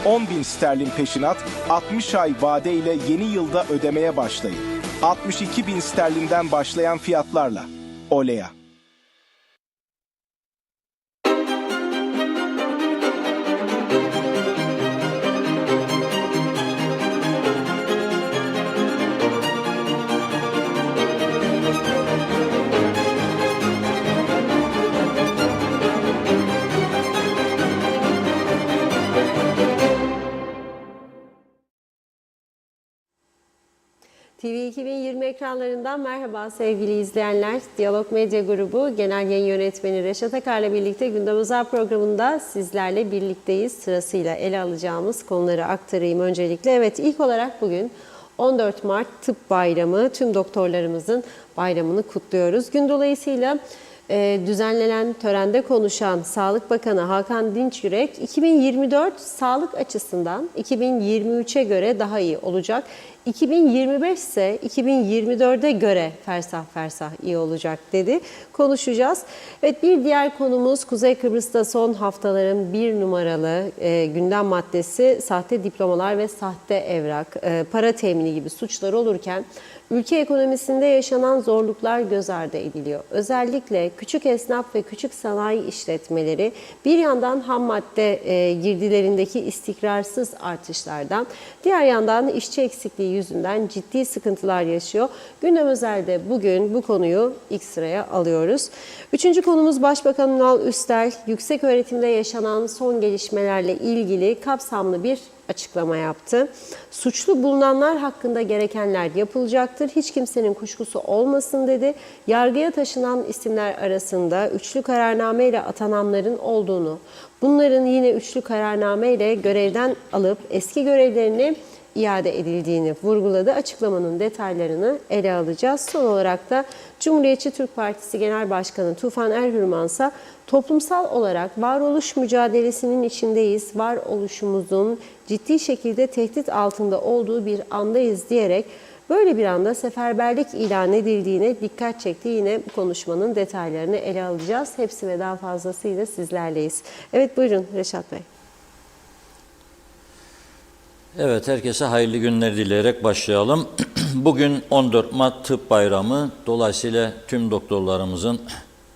10.000 sterlin peşinat, 60 ay vade ile yeni yılda ödemeye başlayın. 62.000 sterlinden başlayan fiyatlarla. Olea. TV 2020 ekranlarından merhaba sevgili izleyenler. Diyalog Medya Grubu Genel Yayın Yönetmeni Reşat Akar'la birlikte Gündem Özel programında sizlerle birlikteyiz. Sırasıyla ele alacağımız konuları aktarayım öncelikle. Evet, ilk olarak bugün 14 Mart Tıp Bayramı, tüm doktorlarımızın bayramını kutluyoruz. Gün dolayısıyla düzenlenen törende konuşan Sağlık Bakanı Hakan Dinçyürek, 2024 sağlık açısından 2023'e göre daha iyi olacak. 2025 ise 2024'e göre fersah fersah iyi olacak dedi. Konuşacağız. Evet, bir diğer konumuz Kuzey Kıbrıs'ta son haftaların bir numaralı gündem maddesi sahte diplomalar ve sahte evrak, para temini gibi suçlar olurken ülke ekonomisinde yaşanan zorluklar göz ardı ediliyor. Özellikle küçük esnaf ve küçük sanayi işletmeleri bir yandan ham madde girdilerindeki istikrarsız artışlardan, diğer yandan işçi eksikliği yüzünden ciddi sıkıntılar yaşıyor. Gündem Özel'de bugün bu konuyu ilk sıraya alıyoruz. Üçüncü konumuz Başbakan Ünal Üstel, yükseköğretimde yaşanan son gelişmelerle ilgili kapsamlı bir açıklama yaptı. Suçlu bulunanlar hakkında gerekenler yapılacaktır. Hiç kimsenin kuşkusu olmasın dedi. Yargıya taşınan isimler arasında üçlü kararname ile atananların olduğunu, bunların yine üçlü kararname ile görevden alıp eski görevlerini iade edildiğini vurguladı. Açıklamanın detaylarını ele alacağız. Son olarak da Cumhuriyetçi Türk Partisi Genel Başkanı Tufan Erhürman ise toplumsal olarak varoluş mücadelesinin içindeyiz, varoluşumuzun ciddi şekilde tehdit altında olduğu bir andayız diyerek böyle bir anda seferberlik ilan edildiğine dikkat çekti. Yine bu konuşmanın detaylarını ele alacağız. Hepsi ve daha fazlasıyla sizlerleyiz. Evet, buyurun Reşat Bey. Evet, herkese hayırlı günler dileyerek başlayalım. Bugün 14 Mart Tıp Bayramı. Dolayısıyla tüm doktorlarımızın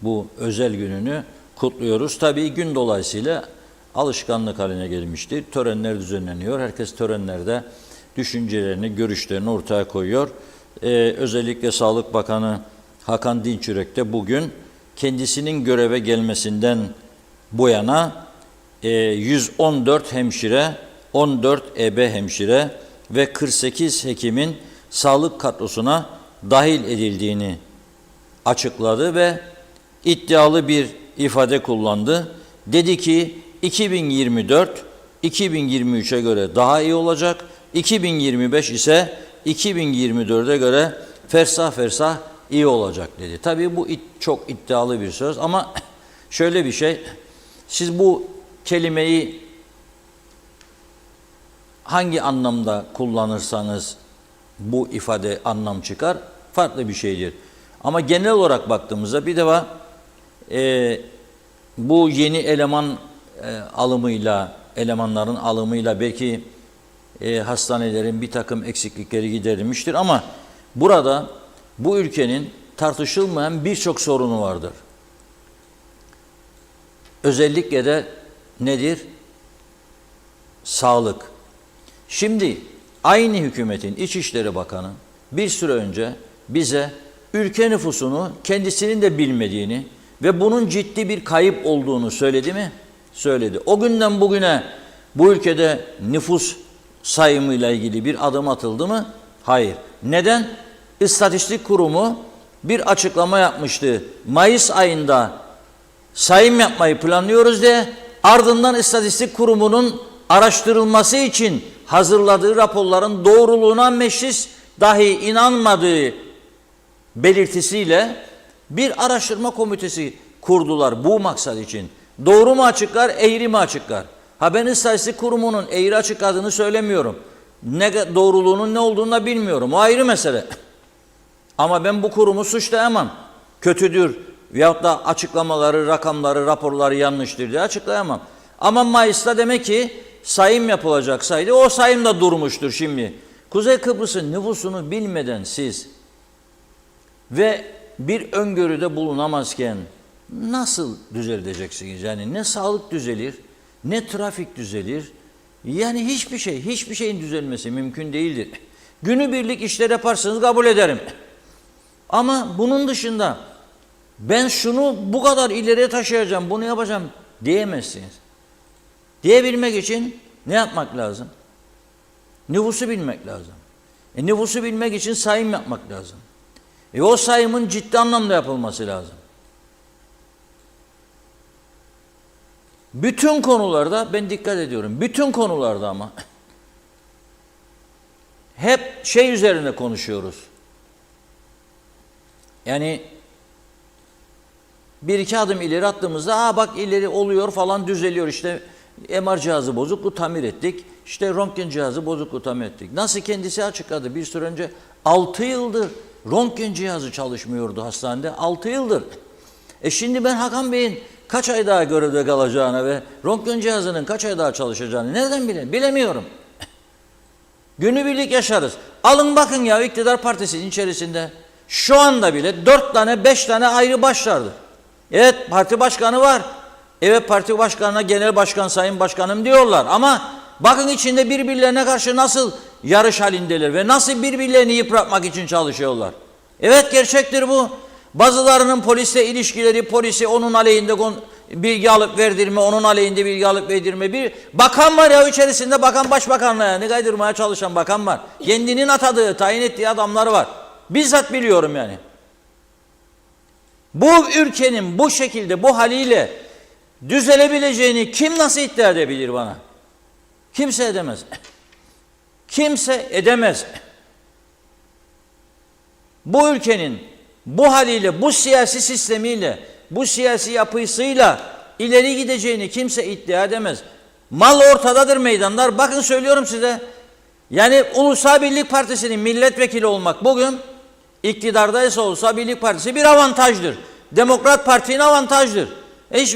bu özel gününü kutluyoruz. Tabii gün dolayısıyla alışkanlık haline gelmiştir. Törenler düzenleniyor. Herkes törenlerde düşüncelerini, görüşlerini ortaya koyuyor. Özellikle Sağlık Bakanı Hakan Dinçyürek de bugün kendisinin göreve gelmesinden bu yana 114 hemşire, 14 ebe hemşire ve 48 hekimin sağlık kadrosuna dahil edildiğini açıkladı ve iddialı bir ifade kullandı. Dedi ki 2024 2023'e göre daha iyi olacak. 2025 ise 2024'e göre fersah fersah iyi olacak dedi. Tabii bu çok iddialı bir söz ama şöyle bir şey, siz bu kelimeyi hangi anlamda kullanırsanız bu ifade anlam çıkar, farklı bir şeydir. Ama genel olarak baktığımızda bir defa bu yeni eleman alımıyla, elemanların alımıyla belki hastanelerin bir takım eksiklikleri giderilmiştir ama burada bu ülkenin tartışılmayan birçok sorunu vardır. Özellikle de nedir? Sağlık. Şimdi aynı hükümetin İçişleri Bakanı bir süre önce bize ülke nüfusunu kendisinin de bilmediğini ve bunun ciddi bir kayıp olduğunu söyledi mi? Söyledi. O günden bugüne bu ülkede nüfus sayımıyla ilgili bir adım atıldı mı? Hayır. Neden? İstatistik Kurumu bir açıklama yapmıştı. Mayıs ayında sayım yapmayı planlıyoruz diye, ardından İstatistik Kurumu'nun araştırılması için hazırladığı raporların doğruluğuna meclis dahi inanmadığı belirtisiyle bir araştırma komitesi kurdular bu maksat için. Doğru mu açıklar, eğri mi açıklar? Ben İstatistik Kurumu'nun eğri açıkladığını söylemiyorum. Doğruluğunun ne olduğunu da bilmiyorum. O ayrı mesele. Ama ben bu kurumu suçlayamam. Kötüdür veyahut da açıklamaları, rakamları, raporları yanlıştır diye açıklayamam. Ama Mayıs'ta demek ki sayım yapılacaksaydı o sayım da durmuştur şimdi. Kuzey Kıbrıs'ın nüfusunu bilmeden siz ve bir öngörüde bulunamazken nasıl düzelteceksiniz? Yani ne sağlık düzelir, ne trafik düzelir. Yani hiçbir şeyin düzelmesi mümkün değildir. Günübirlik işler yaparsanız kabul ederim. Ama bunun dışında ben şunu bu kadar ileriye taşıyacağım, bunu yapacağım diyemezsiniz. Diyebilmek için ne yapmak lazım? Nüfusu bilmek lazım. Nüfusu bilmek için sayım yapmak lazım. O sayımın ciddi anlamda yapılması lazım. Bütün konularda ben dikkat ediyorum. Bütün konularda ama hep şey üzerine konuşuyoruz. Yani bir iki adım ileri attığımızda bak ileri oluyor falan düzeliyor. İşte MR cihazı bozuk, bu tamir ettik. İşte röntgen cihazı bozuk, bu tamir ettik. Nasıl kendisi açıkladı bir süre önce 6 yıldır röntgen cihazı çalışmıyordu hastanede. 6 yıldır. Şimdi ben Hakan Bey'in kaç ay daha görevde kalacağını ve röntgen cihazının kaç ay daha çalışacağını nereden bileyim? Bilemiyorum. Günübirlik yaşarız. Alın bakın ya iktidar partisinin içerisinde şu anda bile 4 tane 5 tane ayrı baş vardır. Evet parti başkanı var. Evet parti başkanına genel başkan sayın başkanım diyorlar ama bakın içinde birbirlerine karşı nasıl yarış halindeler ve nasıl birbirlerini yıpratmak için çalışıyorlar. Evet gerçektir bu. Bazılarının polisle ilişkileri, polisi onun aleyhinde bilgi alıp verdirme, onun aleyhinde bilgi alıp verdirme. Bir bakan var ya içerisinde bakan başbakanlığa kaydırmaya çalışan bakan var. Kendinin atadığı, tayin ettiği adamlar var. Bizzat biliyorum yani. Bu ülkenin bu şekilde, bu haliyle düzelebileceğini kim nasıl iddia edebilir bana? Kimse edemez. Kimse edemez. Bu ülkenin bu haliyle, bu siyasi sistemiyle, bu siyasi yapısıyla ileri gideceğini kimse iddia edemez. Mal ortadadır meydanlar. Bakın söylüyorum size. Yani Ulusal Birlik Partisi'nin milletvekili olmak bugün iktidardaysa Ulusal Birlik Partisi bir avantajdır. Demokrat Parti'nin avantajdır.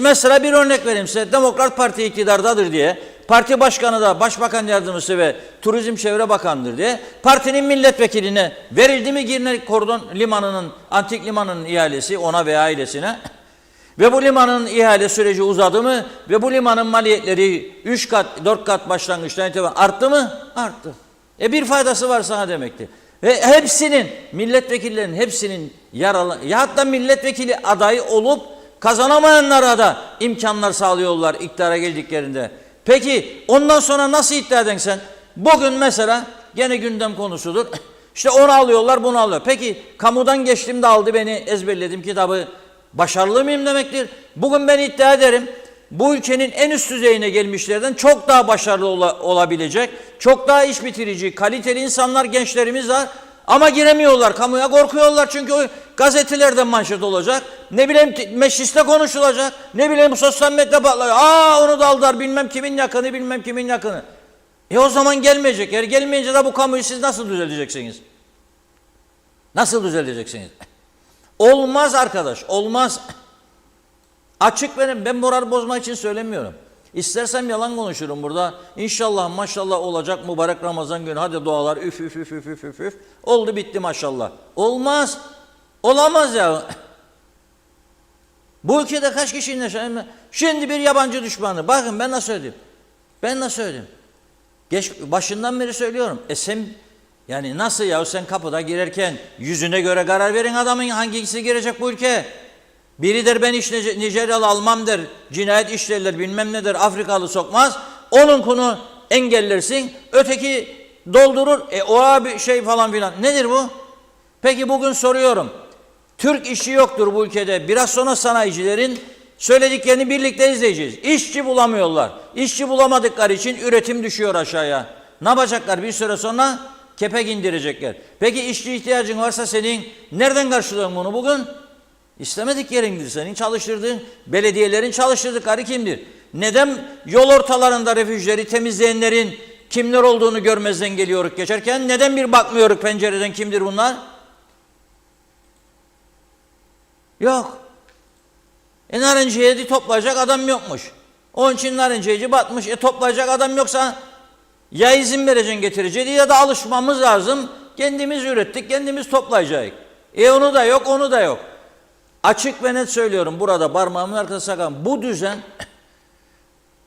Mesela bir örnek vereyim size. Demokrat Parti iktidardadır diye, parti başkanı da başbakan yardımcısı ve turizm çevre bakanıdır diye partinin milletvekiline verildi mi Girne Kordon Limanı'nın, antik limanının ihalesi ona veya ailesine ve bu limanın ihale süreci uzadı mı ve bu limanın maliyetleri 3 kat 4 kat başlangıçtan itibaren arttı mı? Arttı. Bir faydası var sana demekti. Ve hepsinin, milletvekillerinin hepsinin yaralı, ya hatta milletvekili adayı olup kazanamayanlara da imkanlar sağlıyorlar iktidara geldiklerinde. Peki ondan sonra nasıl iddia eden sen? Bugün mesela gene gündem konusudur. İşte onu alıyorlar, bunu alıyor. Peki kamudan geçtim de aldı beni, ezberledim kitabı. Başarılı mıyım demektir? Bugün ben iddia ederim. Bu ülkenin en üst düzeyine gelmişlerden çok daha başarılı olabilecek, çok daha iş bitirici, kaliteli insanlar, gençlerimiz var. Ama giremiyorlar, kamuya korkuyorlar çünkü o gazetelerde manşet olacak. Ne bileyim mecliste konuşulacak, ne bileyim sosyal medya patlıyor. Onu da aldılar bilmem kimin yakını, bilmem kimin yakını. O zaman gelmeyecek. Eğer gelmeyince de bu kamuyu siz nasıl düzelteceksiniz? Nasıl düzelteceksiniz? Olmaz arkadaş, olmaz. Açık verin, ben moral bozmak için söylemiyorum. İstersem yalan konuşurum burada. İnşallah maşallah olacak mübarek Ramazan günü. Hadi dualar üf üf üf üf üf üf üf. Oldu bitti maşallah. Olmaz. Olamaz ya. Bu ülkede kaç kişinin yaşıyor? Şimdi bir yabancı düşmanı. Bakın ben nasıl söyleyeyim. Ben nasıl söyleyeyim. Başından beri söylüyorum. Sen yani nasıl ya sen kapıda girerken yüzüne göre karar verin adamın hangisi girecek bu ülkeye. Biri der ben Nijeryalı almam der, cinayet işlerler bilmem ne der, Afrikalı sokmaz. Onun konu engellersin, öteki doldurur, o abi şey falan filan. Nedir bu? Peki bugün soruyorum, Türk işçi yoktur bu ülkede. Biraz sonra sanayicilerin söylediklerini birlikte izleyeceğiz. İşçi bulamıyorlar. İşçi bulamadıkları için üretim düşüyor aşağıya. Ne yapacaklar bir süre sonra? Kepek indirecekler. Peki işçi ihtiyacın varsa senin nereden karşılıyorsun bunu bugün? İstemedik yerindir senin çalıştırdığın, belediyelerin çalıştırdıkları kimdir? Neden yol ortalarında refüjleri temizleyenlerin kimler olduğunu görmezden geliyoruz geçerken? Neden bir bakmıyoruz pencereden kimdir bunlar? Yok. Narenciye toplayacak adam yokmuş. Onun için Narenceyeci batmış. Toplayacak adam yoksa ya izin vereceksin getireceği ya da alışmamız lazım. Kendimiz ürettik, kendimiz toplayacağız. Onu da yok, onu da yok. Açık ve net söylüyorum burada parmağımın arkasına sakın. Bu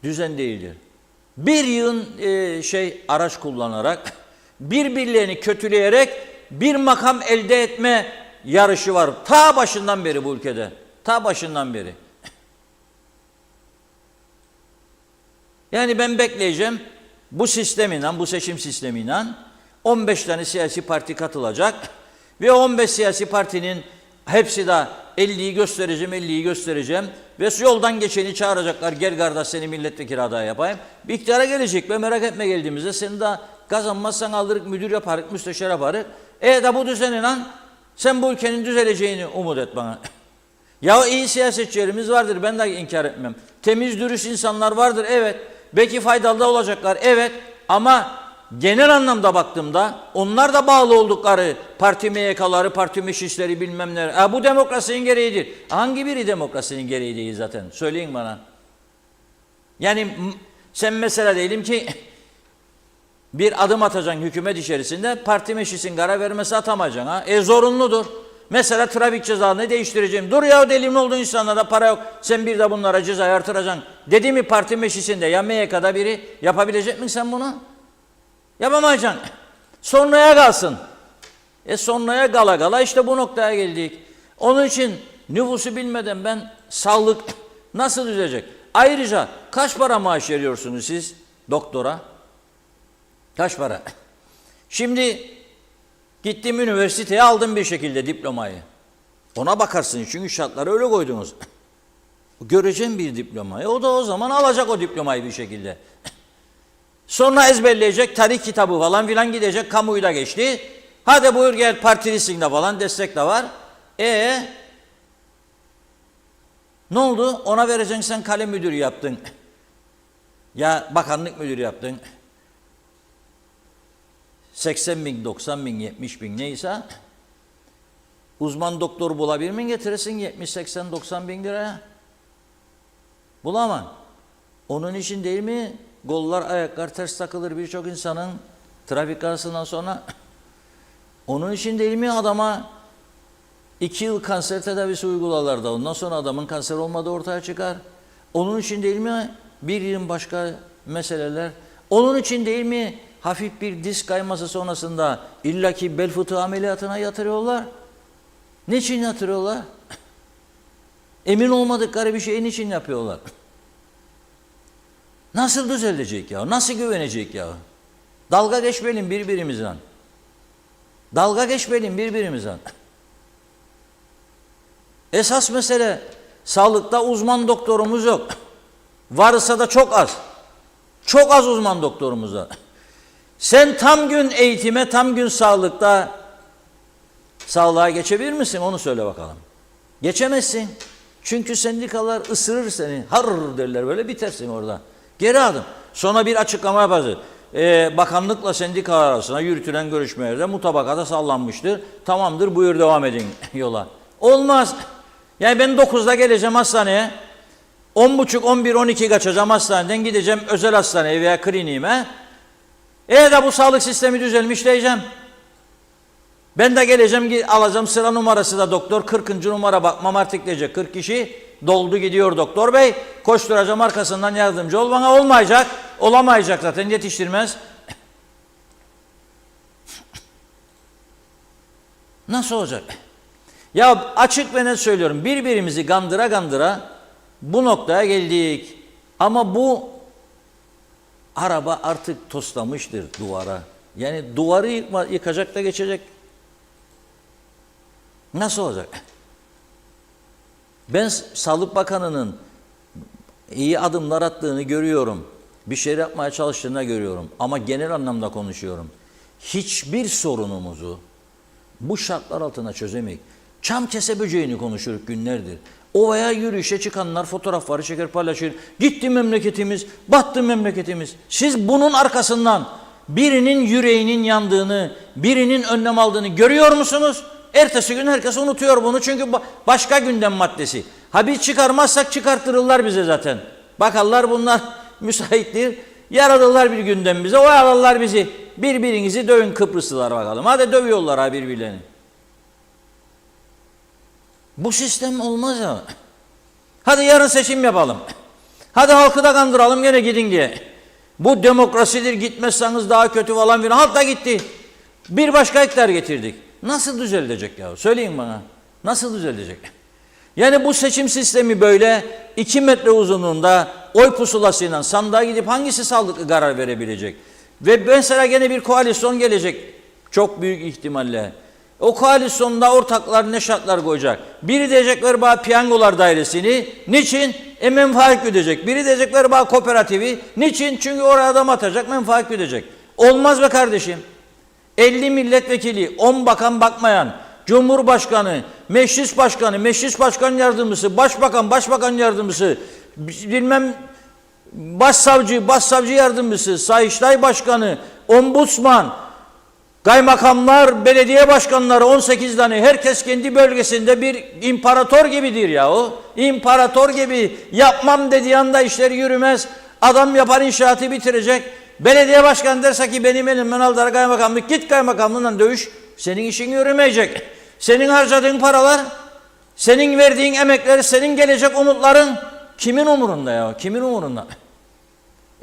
düzen değildir. Bir yığın araç kullanarak, birbirlerini kötüleyerek bir makam elde etme yarışı var. Ta başından beri bu ülkede. Ta başından beri. Yani ben bekleyeceğim. Bu sistemiyle, bu seçim sistemiyle 15 tane siyasi parti katılacak ve 15 siyasi partinin hepsi de 50'yi göstereceğim ve yoldan geçeni çağıracaklar. Gel kardeş seni milletvekili adayı yapayım. Bir iktidara gelecek ve merak etme geldiğimizde seni de kazanmazsan aldırık müdür yaparık, müsteşar yaparık. Da bu düzeniyle sen bu ülkenin düzeleceğini umut et bana. Ya iyi siyasetçilerimiz vardır, ben de inkar etmem. Temiz, dürüst insanlar vardır, evet. Belki faydalı da olacaklar, evet. Ama genel anlamda baktığımda onlar da bağlı oldukları parti MYK'ları, parti meclisleri bilmem ne. Bu demokrasinin gereğidir. Hangi biri demokrasinin gereği değil zaten? Söyleyin bana. Yani sen mesela diyelim ki bir adım atacaksın hükümet içerisinde, parti meclisin karar vermesi atamayacaksın. Zorunludur. Mesela trafik cezalarını değiştireceğim. Dur ya deli mi olduğu insanlara para yok. Sen bir de bunlara cezayı artıracaksın. Dedi mi parti meclisinde ya MYK'da biri yapabilecek misin sen bunu? Yapamayacaksın. Sonraya kalsın. Sonraya kala işte bu noktaya geldik. Onun için nüfusu bilmeden ben sağlık nasıl düzelecek? Ayrıca kaç para maaş veriyorsunuz siz doktora? Kaç para? Şimdi gittim üniversiteye aldım bir şekilde diplomayı. Ona bakarsın çünkü şartları öyle koydunuz. Göreceğim bir diplomayı. O da o zaman alacak o diplomayı bir şekilde. Sonra ezberleyecek tarih kitabı falan filan gidecek. Kamuyu da geçti. Hadi buyur gel partilisin de falan destek de var. Ne oldu? Ona vereceksin sen kale müdürü yaptın. Ya bakanlık müdürü yaptın. 80 bin, 90 bin, 70 bin neyse uzman doktor bulabilir mi getirirsin 70, 80, 90 bin liraya? Bulamam. Onun için değil mi kollar, ayaklar ters takılır birçok insanın trafik kazasından sonra? Onun için değil mi adama 2 yıl kanser tedavisi uygularlar da ondan sonra adamın kanser olmadığı ortaya çıkar? Onun için değil mi bir yılın başka meseleler? Onun için değil mi hafif bir disk kayması sonrasında illaki bel fıtığı ameliyatına yatırıyorlar? Niçin yatırıyorlar? Emin olmadıkları bir şeyin için yapıyorlar. Nasıl düzelecek ya? Nasıl güvenecek ya? Dalga geçmeyelim birbirimizden. Dalga geçmeyelim birbirimizden. Esas mesele sağlıkta uzman doktorumuz yok. Varsa da çok az. Çok az uzman doktorumuz var. Sen tam gün eğitime, tam gün sağlığa geçebilir misin? Onu söyle bakalım. Geçemezsin. Çünkü sendikalar ısırır seni. Harr derler böyle bitersin orada. Geri adım. Sonra bir açıklama yapacağız. Bakanlıkla sendika arasında yürütülen görüşmelerde mutabakata sallanmıştır. Tamamdır buyur devam edin yola. Olmaz. Yani ben 9'da geleceğim hastaneye. 10.30, 11, 12 kaçacağım hastaneden gideceğim özel hastaneye veya kliniğime. Da bu sağlık sistemi düzelmiş diyeceğim. Ben de geleceğim alacağım sıra numarası da doktor 40. numara bakmam artık diyecek 40 kişi doldu gidiyor doktor bey koşturacağım arkasından yardımcı ol bana olmayacak olamayacak zaten yetiştirmez. Nasıl olacak? Ya açık ve net söylüyorum birbirimizi gandıra bu noktaya geldik ama bu araba artık toslamıştır duvara. Yani duvarı yıkacak da geçecek. Nasıl olacak? Ben Sağlık Bakanı'nın iyi adımlar attığını görüyorum. Bir şey yapmaya çalıştığını görüyorum. Ama genel anlamda konuşuyorum. Hiçbir sorunumuzu bu şartlar altında çözemeyiz. Çam kese böceğini konuşuruz günlerdir. Ovaya yürüyüşe çıkanlar fotoğrafları çeker paylaşır. Gitti memleketimiz, battı memleketimiz. Siz bunun arkasından birinin yüreğinin yandığını, birinin önlem aldığını görüyor musunuz? Ertesi gün herkes unutuyor bunu çünkü başka gündem maddesi. Biz çıkarmazsak çıkartırırlar bize zaten. Bakarlar bunlar müsaittir. Yaratırlar bir gündem bize. Oyalarlar bizi. Birbirinizi dövün Kıbrıslılar bakalım. Hadi dövüyorlar ha birbirlerini. Bu sistem olmaz ya. Hadi yarın seçim yapalım. Hadi halkı da kandıralım gene gidin diye. Bu demokrasidir, gitmezseniz daha kötü falan filan. Halk da gitti. Bir başka iktidar getirdik. Nasıl düzelecek ya? Söyleyin bana. Nasıl düzelecek? Yani bu seçim sistemi böyle 2 metre uzunluğunda oy pusulasıyla sandığa gidip hangisi sağlıklı karar verebilecek? Ve mesela gene bir koalisyon gelecek. Çok büyük ihtimalle. O koalisyonda ortaklar ne şartlar koyacak? Biri diyecekler bana piyangolar dairesini. Niçin? Menfaat güdecek. Biri diyecekler bana kooperatifi. Niçin? Çünkü oraya adam atacak, menfaat güdecek. Olmaz be kardeşim. 50 milletvekili, 10 bakan bakmayan, Cumhurbaşkanı, meclis başkanı, meclis başkan yardımcısı, başbakan, başbakan yardımcısı, bilmem başsavcı yardımcısı, Sayıştay başkanı, ombudsman, kaymakamlar, belediye başkanları 18 tane, herkes kendi bölgesinde bir imparator gibidir ya o. İmparator gibi, yapmam dediği anda işleri yürümez. Adam yapar, inşaatı bitirecek. Belediye başkanı derse ki benim elimden aldılar kaymakamlık, git kaymakamlığından dövüş. Senin işin yürümeyecek. Senin harcadığın paralar, senin verdiğin emekler, senin gelecek umutların kimin umurunda ya? Kimin umurunda?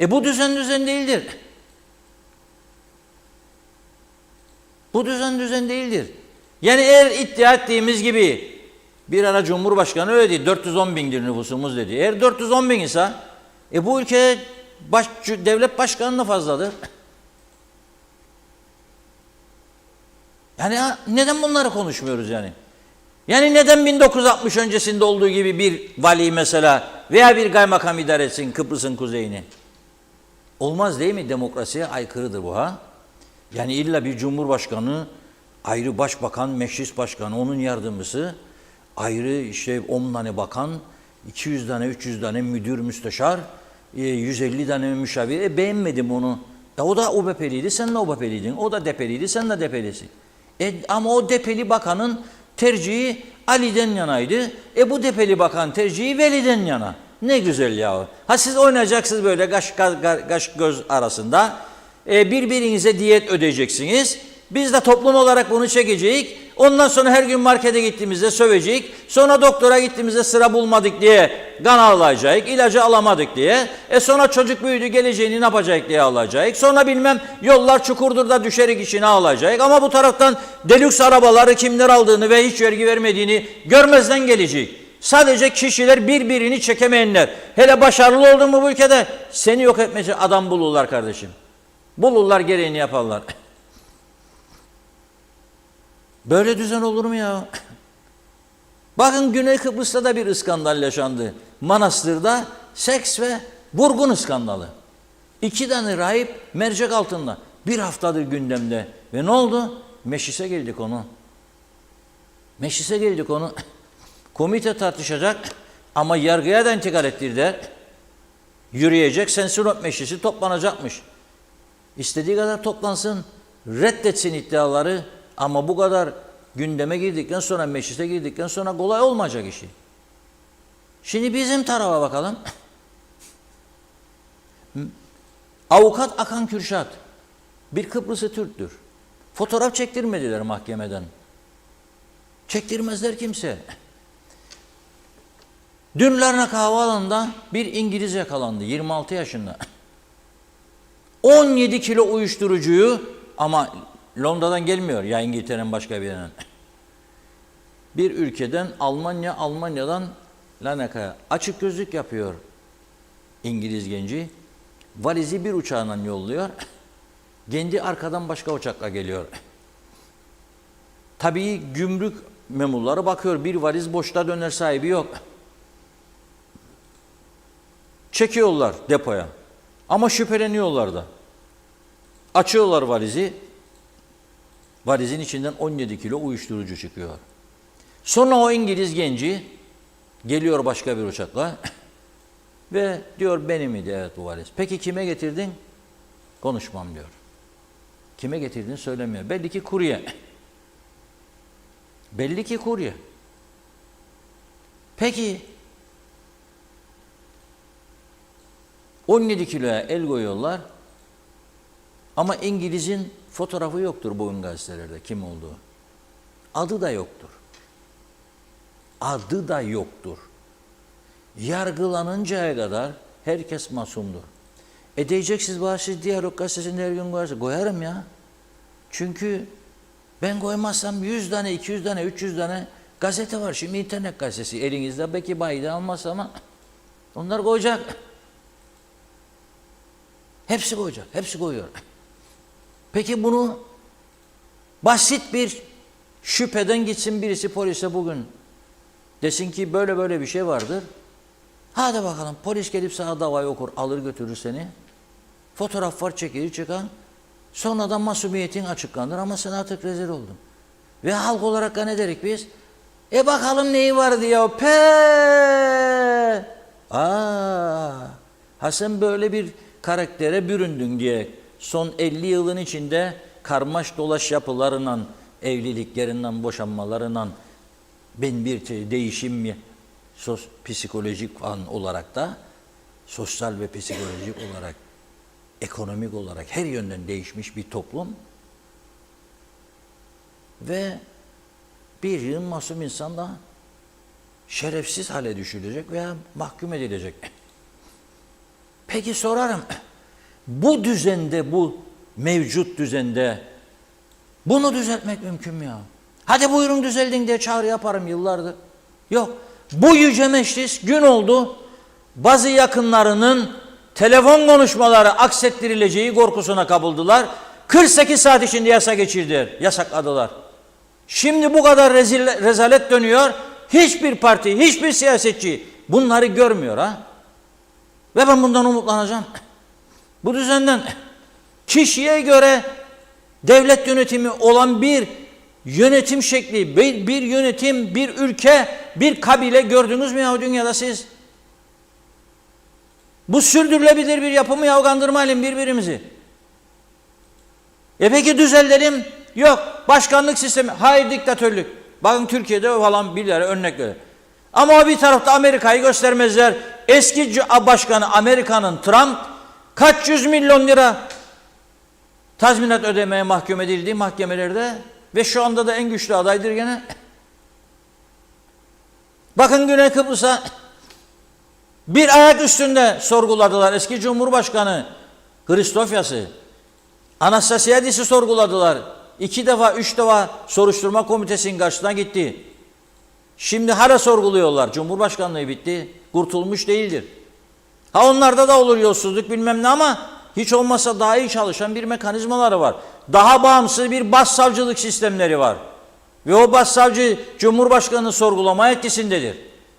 Bu düzen değildir. Bu düzen değildir. Yani eğer iddia ettiğimiz gibi bir ara Cumhurbaşkanı öyle dedi, 410 bindir nüfusumuz dedi. Eğer 410 bin ise bu ülke devlet başkanı da fazladır. Yani neden bunları konuşmuyoruz yani? Yani neden 1960 öncesinde olduğu gibi bir vali mesela veya bir kaymakam idare etsin Kıbrıs'ın kuzeyini? Olmaz değil mi? Demokrasiye aykırıdır bu ha. Yani illa bir cumhurbaşkanı, ayrı başbakan, meclis başkanı, onun yardımcısı, ayrı işte 10 tane bakan, 200 tane, 300 tane müdür, müsteşar, 150 tane müşavir. Beğenmedim onu. O da OBP'liydi, sen de OBP'liydin. O da DP'liydi, sen de DP'lisin. Ama o DP'li bakanın tercihi Ali'den yanaydı. Bu DP'li bakan tercihi Veli'den yana. Ne güzel ya. Ha siz oynayacaksınız böyle kaş göz arasında. Birbirinize diyet ödeyeceksiniz. Biz de toplum olarak bunu çekeceğiz. Ondan sonra her gün markete gittiğimizde söveceğiz. Sonra doktora gittiğimizde sıra bulmadık diye kan ağlayacağız. İlacı alamadık diye. Sonra çocuk büyüdü geleceğini ne yapacak diye ağlayacağız. Sonra bilmem yollar çukurdur da düşerik içine ağlayacak. Ama bu taraftan delüks arabaları kimler aldığını ve hiç vergi vermediğini görmezden gelecek. Sadece kişiler birbirini çekemeyenler. Hele başarılı oldun mu bu ülkede seni yok etmece adam bulurlar kardeşim. Bulurlar gereğini yaparlar. Böyle düzen olur mu ya? Bakın Güney Kıbrıs'ta da bir iskandal yaşandı. Manastır'da seks ve vurgun iskandalı. 2 tane rahip mercek altında. 1 haftadır gündemde. Ve ne oldu? Meclise geldik onu. Meclise geldik onu. Komite tartışacak ama yargıya da intikal ettirdiler. Yürüyecek, sensinot meclisi toplanacakmış. İstediği kadar toplansın, reddetsin iddiaları ama bu kadar gündeme girdikten sonra, meclise girdikten sonra kolay olmayacak işi. Şimdi bizim tarafa bakalım. Avukat Akan Kürşat, bir Kıbrıslı Türktür. Fotoğraf çektirmediler mahkemeden. Çektirmezler kimse. Dün Larnaka Havaalanı'nda bir İngiliz yakalandı, 26 yaşında. 17 kilo uyuşturucuyu, ama Londra'dan gelmiyor ya İngiltere'nin başka bir yerinden. Bir ülkeden Almanya'dan Larnaka'ya açık gözlük yapıyor İngiliz genci. Valizi bir uçağından yolluyor. Kendi arkadan başka uçakla geliyor. Tabii gümrük memurları bakıyor, bir valiz boşta döner, sahibi yok. Çekiyorlar depoya. Ama şüpheleniyorlar da. Açıyorlar valizi. Valizin içinden 17 kilo uyuşturucu çıkıyor. Sonra o İngiliz genci geliyor başka bir uçakla ve diyor benim miydi? Evet bu valiz. Peki kime getirdin? Konuşmam diyor. Kime getirdin söylemiyor. Belli ki kurye. Belli ki kurye. 17 kiloya el koyuyorlar. Ama İngiliz'in fotoğrafı yoktur bugün gazetelerde kim olduğu. Adı da yoktur. Adı da yoktur. Yargılanıncaya kadar herkes masumdur. Diyeceksiniz bana siz Diyalog Gazetesi'nde her gün koyarsa koyarım ya. Çünkü ben koymazsam 100 tane, 200 tane, 300 tane gazete var. Şimdi internet gazetesi elinizde belki bayide almaz ama onlar koyacak. Hepsi koyacak, hepsi koyuyor. Peki bunu basit bir şüpheden gitsin birisi polise bugün. Desin ki böyle böyle bir şey vardır. Hadi bakalım polis gelip sana davayı okur, alır götürür seni. Fotoğraf var çekilir çıkan. Sonradan masumiyetin açıklanır ama sen artık rezil oldun. Ve halk olarak da ne derik biz? Bakalım neyi vardı ya? Ha sen böyle bir karaktere büründün diye son 50 yılın içinde karmaş dolaş yapılarından, evliliklerinden, boşanmalarından ben bir değişim mi? Psikolojik an olarak da, sosyal ve psikolojik olarak, ekonomik olarak her yönden değişmiş bir toplum ve bir yığın masum insan da şerefsiz hale düşürülecek veya mahkum edilecek. Peki sorarım, bu düzende, bu mevcut düzende bunu düzeltmek mümkün mü ya? Hadi buyurun düzeldin diye çağrı yaparım yıllardır. Yok. Bu yüce meclis gün oldu, bazı yakınlarının telefon konuşmaları aksettirileceği korkusuna kapıldılar. 48 saat içinde yasa geçirdiler, yasakladılar. Şimdi bu kadar rezalet dönüyor, hiçbir parti, hiçbir siyasetçi bunları görmüyor ha. Ve ben bundan umutlanacağım. Bu düzenden kişiye göre devlet yönetimi olan bir yönetim şekli, bir yönetim, bir ülke, bir kabile gördünüz mü ya dünyada siz? Bu sürdürülebilir bir yapı mı ya? Kandırmayalım birbirimizi. Peki düzeltelim. Yok. Başkanlık sistemi. Hayır diktatörlük. Bakın Türkiye'de falan birileri örnekleri. Ama o bir tarafta Amerika'yı göstermezler. Eski başkanı Amerika'nın Trump kaç yüz milyon lira tazminat ödemeye mahkum edildi mahkemelerde ve şu anda da en güçlü adaydır gene. Bakın Güney Kıbrıs'a bir ayak üstünde sorguladılar eski Cumhurbaşkanı Christofias'ı. Anastasiadis'i sorguladılar. 2 defa, 3 defa soruşturma komitesinin karşısına gitti. Şimdi hala sorguluyorlar. Cumhurbaşkanlığı bitti. Kurtulmuş değildir. Ha onlarda da olur yolsuzluk bilmem ne ama hiç olmazsa daha iyi çalışan bir mekanizmaları var. Daha bağımsız bir başsavcılık sistemleri var. Ve o başsavcı Cumhurbaşkanı'nı sorgulama etkisindedir.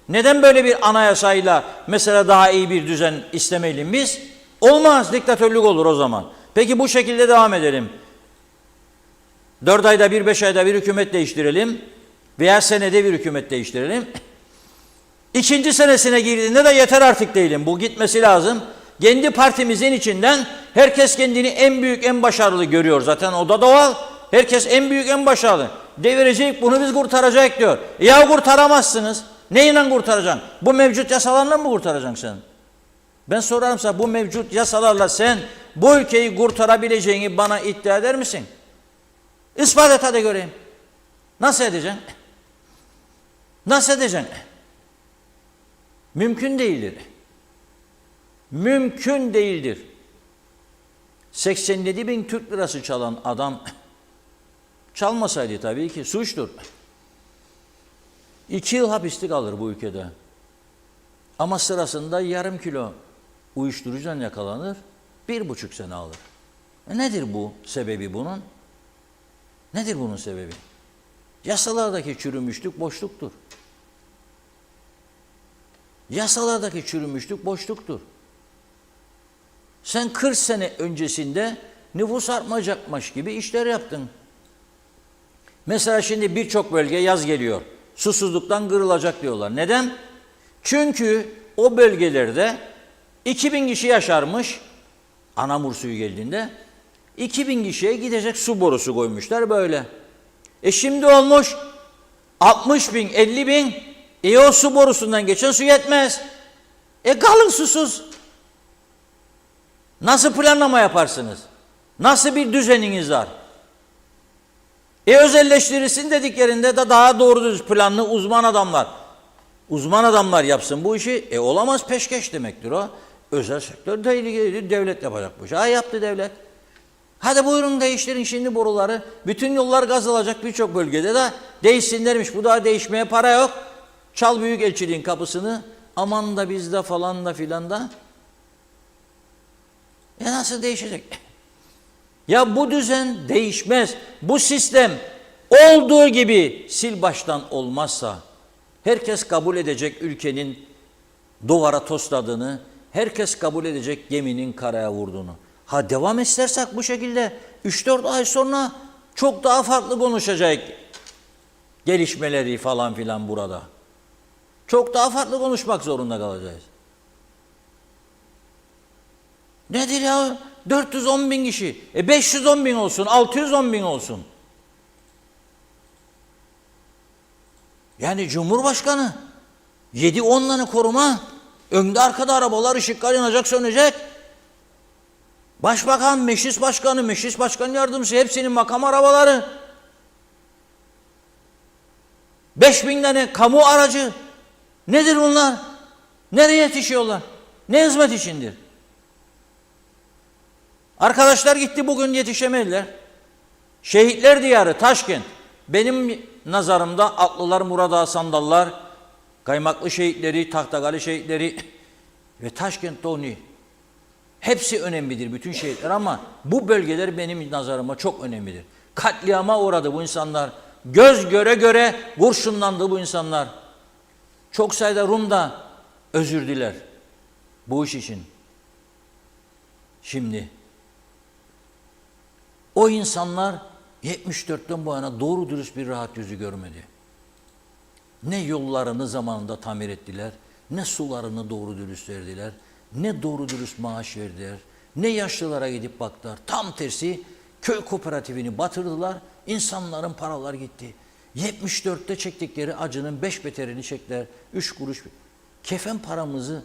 Neden böyle bir anayasayla mesela daha iyi bir düzen istemeyelim biz? Olmaz, diktatörlük olur o zaman. Peki bu şekilde devam edelim. 4 ayda bir, 5 ayda bir hükümet değiştirelim veya senede bir hükümet değiştirelim. 2. senesine girdiğinde de yeter artık değilim. Bu gitmesi lazım. Kendi partimizin içinden herkes kendini en büyük, en başarılı görüyor. Zaten o da doğal. Herkes en büyük, en başarılı. Devirecek, bunu biz kurtaracak diyor. Ya kurtaramazsınız. Neyle kurtaracaksın? Bu mevcut yasalarla mı kurtaracaksın sen? Ben sorarım sana, bu mevcut yasalarla sen bu ülkeyi kurtarabileceğini bana iddia eder misin? İspat et hadi göreyim. Nasıl edeceksin? Nasıl edeceksin? Mümkün değildir. Mümkün değildir. 87 bin Türk lirası çalan adam çalmasaydı tabii ki suçtur. 2 yıl hapislik alır bu ülkede. Ama sırasında yarım kilo uyuşturucudan yakalanır, 1,5 sene alır. Nedir bu sebebi bunun? Nedir bunun sebebi? Yasalardaki çürümüşlük boşluktur. Yasalardaki çürümüşlük boşluktur. Sen 40 sene öncesinde nüfus artmayacakmış gibi işler yaptın. Mesela şimdi birçok bölge yaz geliyor. Susuzluktan kırılacak diyorlar. Neden? Çünkü o bölgelerde 2000 kişi yaşarmış. Anamur suyu geldiğinde 2000 kişiye gidecek su borusu koymuşlar böyle. Şimdi olmuş 60 bin, 50 bin. O su borusundan geçen su yetmez. Kalın susuz. Nasıl planlama yaparsınız? Nasıl bir düzeniniz var? Özelleştirirsin dediklerinde de daha doğru düz planlı uzman adamlar yapsın bu işi. Olamaz, peşkeş demektir o. Özel sektörle ilgili devlet yapacak bu işi. Yaptı devlet. Hadi buyurun değiştirin şimdi boruları. Bütün yollar gaz alacak birçok bölgede de değişsinlermiş. Bu daha değişmeye para yok. Çal büyükelçiliğin kapısını. Aman da bizde falan da filan da. Nasıl değişecek? Ya bu düzen değişmez. Bu sistem olduğu gibi sil baştan olmazsa herkes kabul edecek ülkenin duvara tosladığını, herkes kabul edecek geminin karaya vurduğunu. Devam edersek bu şekilde 3-4 ay sonra çok daha farklı konuşacak gelişmeleri falan filan burada. Çok daha farklı konuşmak zorunda kalacağız. Nedir ya? 410 bin kişi. 510 bin olsun, 610 bin olsun. Yani Cumhurbaşkanı 7-10'larını koruma, önde arkada arabalar, ışıklar yanacak, sönecek. Başbakan, meclis başkanı, meclis başkan yardımcısı hepsinin makam arabaları. 5.000 tane kamu aracı. Nedir bunlar? Nereye yetişiyorlar? Ne hizmet içindir? Arkadaşlar gitti bugün yetişemediler. Şehitler diyarı Taşkent. Benim nazarımda Atlılar, Murat Sandallar, Kaymaklı şehitleri, Tahtakale şehitleri ve Taşkent'te onu. Hepsi önemlidir bütün şehitler ama bu bölgeler benim nazarıma çok önemlidir. Katliama uğradı bu insanlar. Göz göre göre kurşunlandı bu insanlar. Çok sayıda Rum da özür diler bu iş için. Şimdi o insanlar 74'ten bu yana doğru dürüst bir rahat yüzü görmedi. Ne yollarını zamanında tamir ettiler, ne sularını doğru dürüst verdiler, ne doğru dürüst maaş verdiler, ne yaşlılara gidip baktılar. Tam tersi köy kooperatifini batırdılar, insanların paralar gitti. 74'te çektikleri acının 5 beterini çektiler, 3 kuruş. Kefen paramızı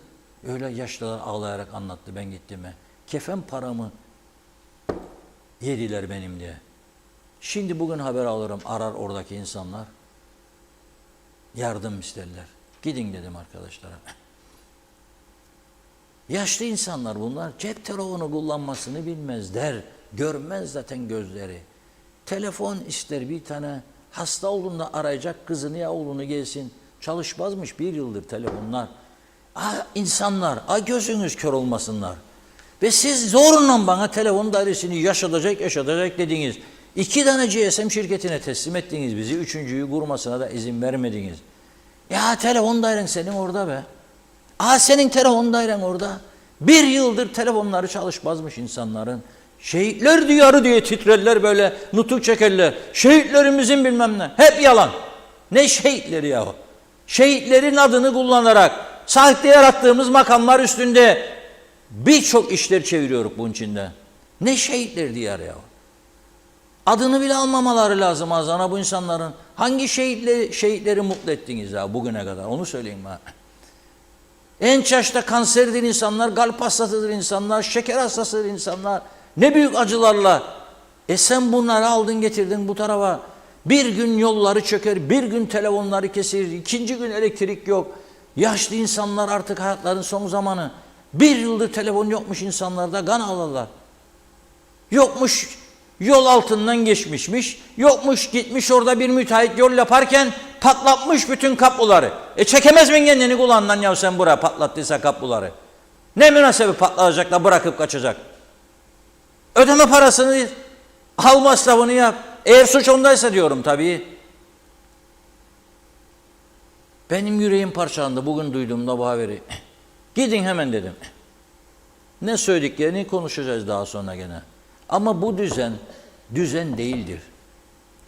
öyle yaşlılar ağlayarak anlattı ben gittiğime. Kefen paramı yediler benim diye. Şimdi bugün haber alırım, arar oradaki insanlar. Yardım isterler. Gidin dedim arkadaşlara. Yaşlı insanlar bunlar. Cep telefonu kullanmasını bilmezler. Görmez zaten gözleri. Telefon ister bir tane. Hasta olduğunda arayacak kızını ya oğlunu gelsin. Çalışmazmış 1 yıldır telefonlar. İnsanlar, gözünüz kör olmasınlar. Ve siz zorunla bana telefon dairesini yaşatacak dediniz. 2 tane GSM şirketine teslim ettiniz bizi. 3.'yü kurmasına da izin vermediniz. Ya telefon dairen senin orada be. Senin telefon dairen orada. 1 yıldır telefonları çalışmazmış insanların. Şehitler diyarı diye titrerler böyle, nutuk çekerler. Şehitlerimizin bilmem ne. Hep yalan. Ne şehitleri ya? Şehitlerin adını kullanarak sahte yarattığımız makamlar üstünde birçok işler çeviriyoruz bunun içinde. Ne şehitler diyarı ya? Adını bile almamaları lazım azana bu insanların. Hangi şehitleri mutlu ettiniz ya bugüne kadar? Onu söyleyin bana. En yaşta kanseridir insanlar, kalp hastasıdır insanlar, şeker hastasıdır insanlar. Ne büyük acılarla. Sen bunları aldın getirdin bu tarafa. Bir gün yolları çöker, bir gün telefonları keser, 2. gün elektrik yok. Yaşlı insanlar artık hayatların son zamanı. 1 yıldır telefon yokmuş insanlarda kan alırlar. Yokmuş yol altından geçmişmiş. Yokmuş gitmiş orada bir müteahhit yol yaparken patlatmış bütün kapıları. Çekemez mi kendini kulağından ya sen buraya patlattıysa kapıları? Ne münasebet patlayacak da bırakıp kaçacak? Ödeme parasını al, masrafını yap. Eğer suç ondaysa diyorum tabii. Benim yüreğim parçalandı bugün duyduğumda bu haberi. Gidin hemen dedim. Ne söylediklerini konuşacağız daha sonra gene. Ama bu düzen değildir.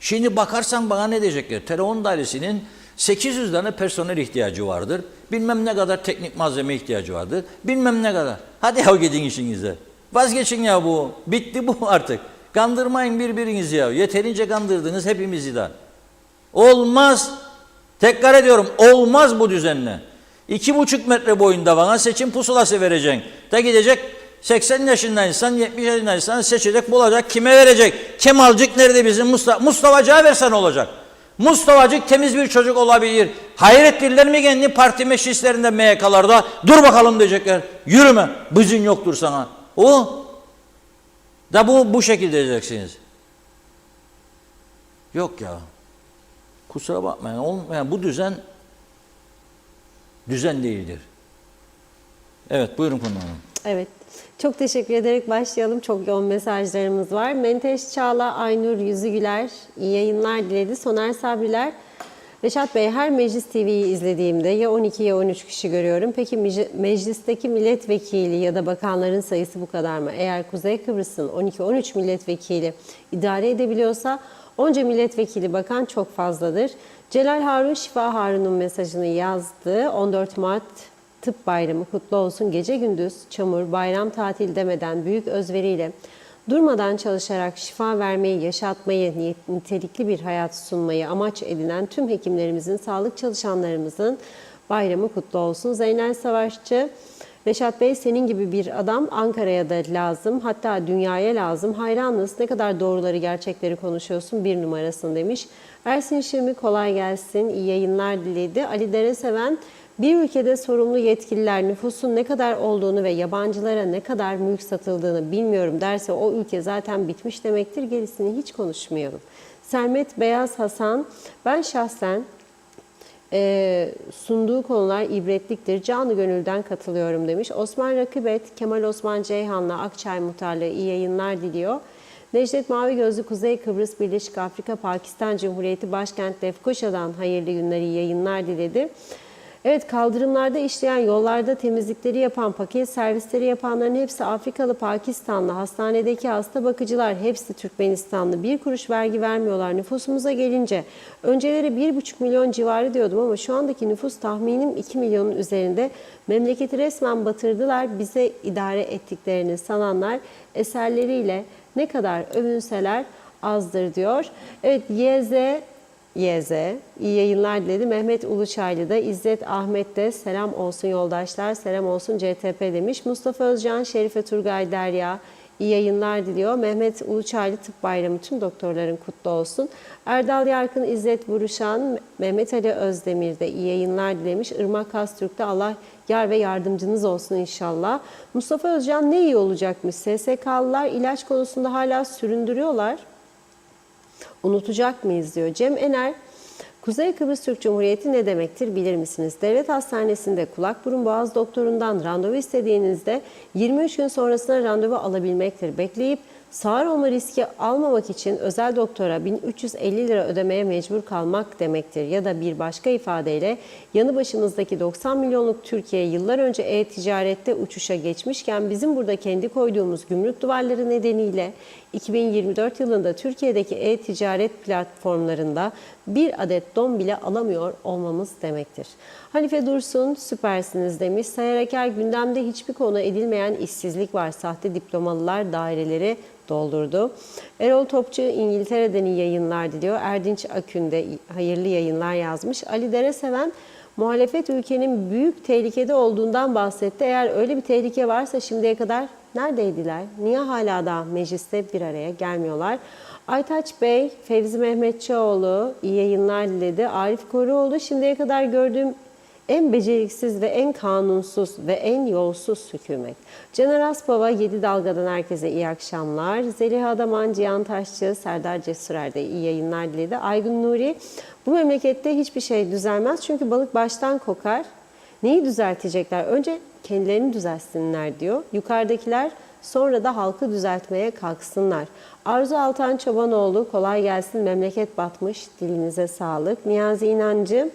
Şimdi bakarsan bana ne diyecekler? Telefon dairesinin 800 tane personel ihtiyacı vardır. Bilmem ne kadar teknik malzeme ihtiyacı vardır. Bilmem ne kadar. Hadi ya gidin işinize. Vazgeçin ya bu. Bitti bu artık. Kandırmayın birbirinizi ya. Yeterince kandırdınız hepimizi de. Olmaz. Tekrar ediyorum. Olmaz bu düzenle. 2,5 metre boyunda bana seçim pusulası vereceksin. Da gidecek 80 yaşındaysan, 70 yaşındaysan seçecek, bulacak, kime verecek? Kemalcik nerede bizim? Mustafa'cığa versen olacak. Mustafa'cık temiz bir çocuk olabilir. Hayret ettiler mi kendi parti meclislerinde, MYK'larda? Dur bakalım diyecekler. Yürüme, bızın yoktur sana. O da bu şekilde diyeceksiniz. Yok ya. Kusura bakmayın. Yani bu düzen değildir. Evet, buyurun Konu Hanım. Evet. Çok teşekkür ederek başlayalım. Çok yoğun mesajlarımız var. Menteş Çağla, Aynur Yüzügüler iyi yayınlar diledi. Soner Sabriler, Reşat Bey, her Meclis TV'yi izlediğimde ya 12 ya 13 kişi görüyorum. Peki meclisteki milletvekili ya da bakanların sayısı bu kadar mı? Eğer Kuzey Kıbrıs'ın 12-13 milletvekili idare edebiliyorsa onca milletvekili bakan çok fazladır. Celal Harun Şifa Harun'un mesajını yazdı. 14 Mart Tıp Bayramı kutlu olsun. Gece gündüz çamur, bayram tatil demeden büyük özveriyle durmadan çalışarak şifa vermeyi, yaşatmayı, nitelikli bir hayat sunmayı amaç edinen tüm hekimlerimizin, sağlık çalışanlarımızın bayramı kutlu olsun. Zeynel Savaşçı, Reşat Bey, senin gibi bir adam Ankara'ya da lazım, hatta dünyaya lazım. Hayranız, ne kadar doğruları, gerçekleri konuşuyorsun, bir numarasın demiş. Ersin Şimi, kolay gelsin, iyi yayınlar diledi. Ali Dereseven, bir ülkede sorumlu yetkililer nüfusun ne kadar olduğunu ve yabancılara ne kadar mülk satıldığını bilmiyorum derse o ülke zaten bitmiş demektir. Gerisini hiç konuşmayalım. Sermet Beyaz Hasan, ben şahsen sunduğu konular ibretliktir. Canı gönülden katılıyorum demiş. Osman Rakibet, Kemal Osman Ceyhan'la Akçay Muhtarlığı iyi yayınlar diliyor. Necdet Mavi Gözlü, Kuzey Kıbrıs Birleşik Afrika Pakistan Cumhuriyeti Başkent Lefkoşa'dan hayırlı günler, iyi yayınlar diledi. Evet, kaldırımlarda işleyen, yollarda temizlikleri yapan, paket servisleri yapanların hepsi Afrikalı, Pakistanlı, hastanedeki hasta bakıcılar hepsi Türkmenistanlı. Bir kuruş vergi vermiyorlar. Nüfusumuza gelince önceleri 1,5 milyon civarı diyordum ama şu andaki nüfus tahminim 2 milyonun üzerinde. Memleketi resmen batırdılar. Bize idare ettiklerini sananlar eserleriyle ne kadar övünseler azdır diyor. Evet, YZ, iyi yayınlar diledi. Mehmet Uluçaylı da, İzzet Ahmet de selam olsun yoldaşlar, selam olsun CTP demiş. Mustafa Özcan, Şerife Turgay Derya, iyi yayınlar diliyor. Mehmet Uluçaylı, Tıp Bayramı tüm doktorların kutlu olsun. Erdal Yarkın, İzzet Buruşan, Mehmet Ali Özdemir de iyi yayınlar dilemiş. Irmak Kastürk de Allah yar ve yardımcınız olsun inşallah. Mustafa Özcan, ne iyi olacakmış. SSK'lılar ilaç konusunda hala süründürüyorlar. Unutacak mıyız diyor. Cem Ener, Kuzey Kıbrıs Türk Cumhuriyeti ne demektir bilir misiniz? Devlet hastanesinde kulak burun boğaz doktorundan randevu istediğinizde 23 gün sonrasına randevu alabilmektir. Bekleyip sağır olma riski almamak için özel doktora 1350 lira ödemeye mecbur kalmak demektir. Ya da bir başka ifadeyle yanı başımızdaki 90 milyonluk Türkiye yıllar önce e-ticarette uçuşa geçmişken bizim burada kendi koyduğumuz gümrük duvarları nedeniyle 2024 yılında Türkiye'deki e-ticaret platformlarında bir adet don bile alamıyor olmamız demektir. Hanife Dursun, süpersiniz demiş. Sayar Eker, gündemde hiçbir konu edilmeyen işsizlik var. Sahte diplomalılar daireleri doldurdu. Erol Topçu, İngiltere'den iyi yayınlar diliyor. Erdinç Akün de hayırlı yayınlar yazmış. Ali Dereseven, muhalefet ülkenin büyük tehlikede olduğundan bahsetti. Eğer öyle bir tehlike varsa şimdiye kadar neredeydiler? Niye hala da mecliste bir araya gelmiyorlar? Aytaç Bey, Fevzi Mehmetçioğlu iyi yayınlar diledi. Arif Koruoğlu, şimdiye kadar gördüğüm en beceriksiz ve en kanunsuz ve en yolsuz hükümet. Caner Aspava, 7 Dalga'dan herkese iyi akşamlar. Zeliha Adaman, Cihan Taşçı, Serdar Cesurer de iyi yayınlar diledi. Aygun Nuri, bu memlekette hiçbir şey düzelmez çünkü balık baştan kokar. Neyi düzeltecekler? Önce kendilerini düzelsinler diyor. Yukarıdakiler sonra da halkı düzeltmeye kalksınlar. Arzu Altan Çobanoğlu, kolay gelsin, memleket batmış, dilinize sağlık. Niyazi İnancı,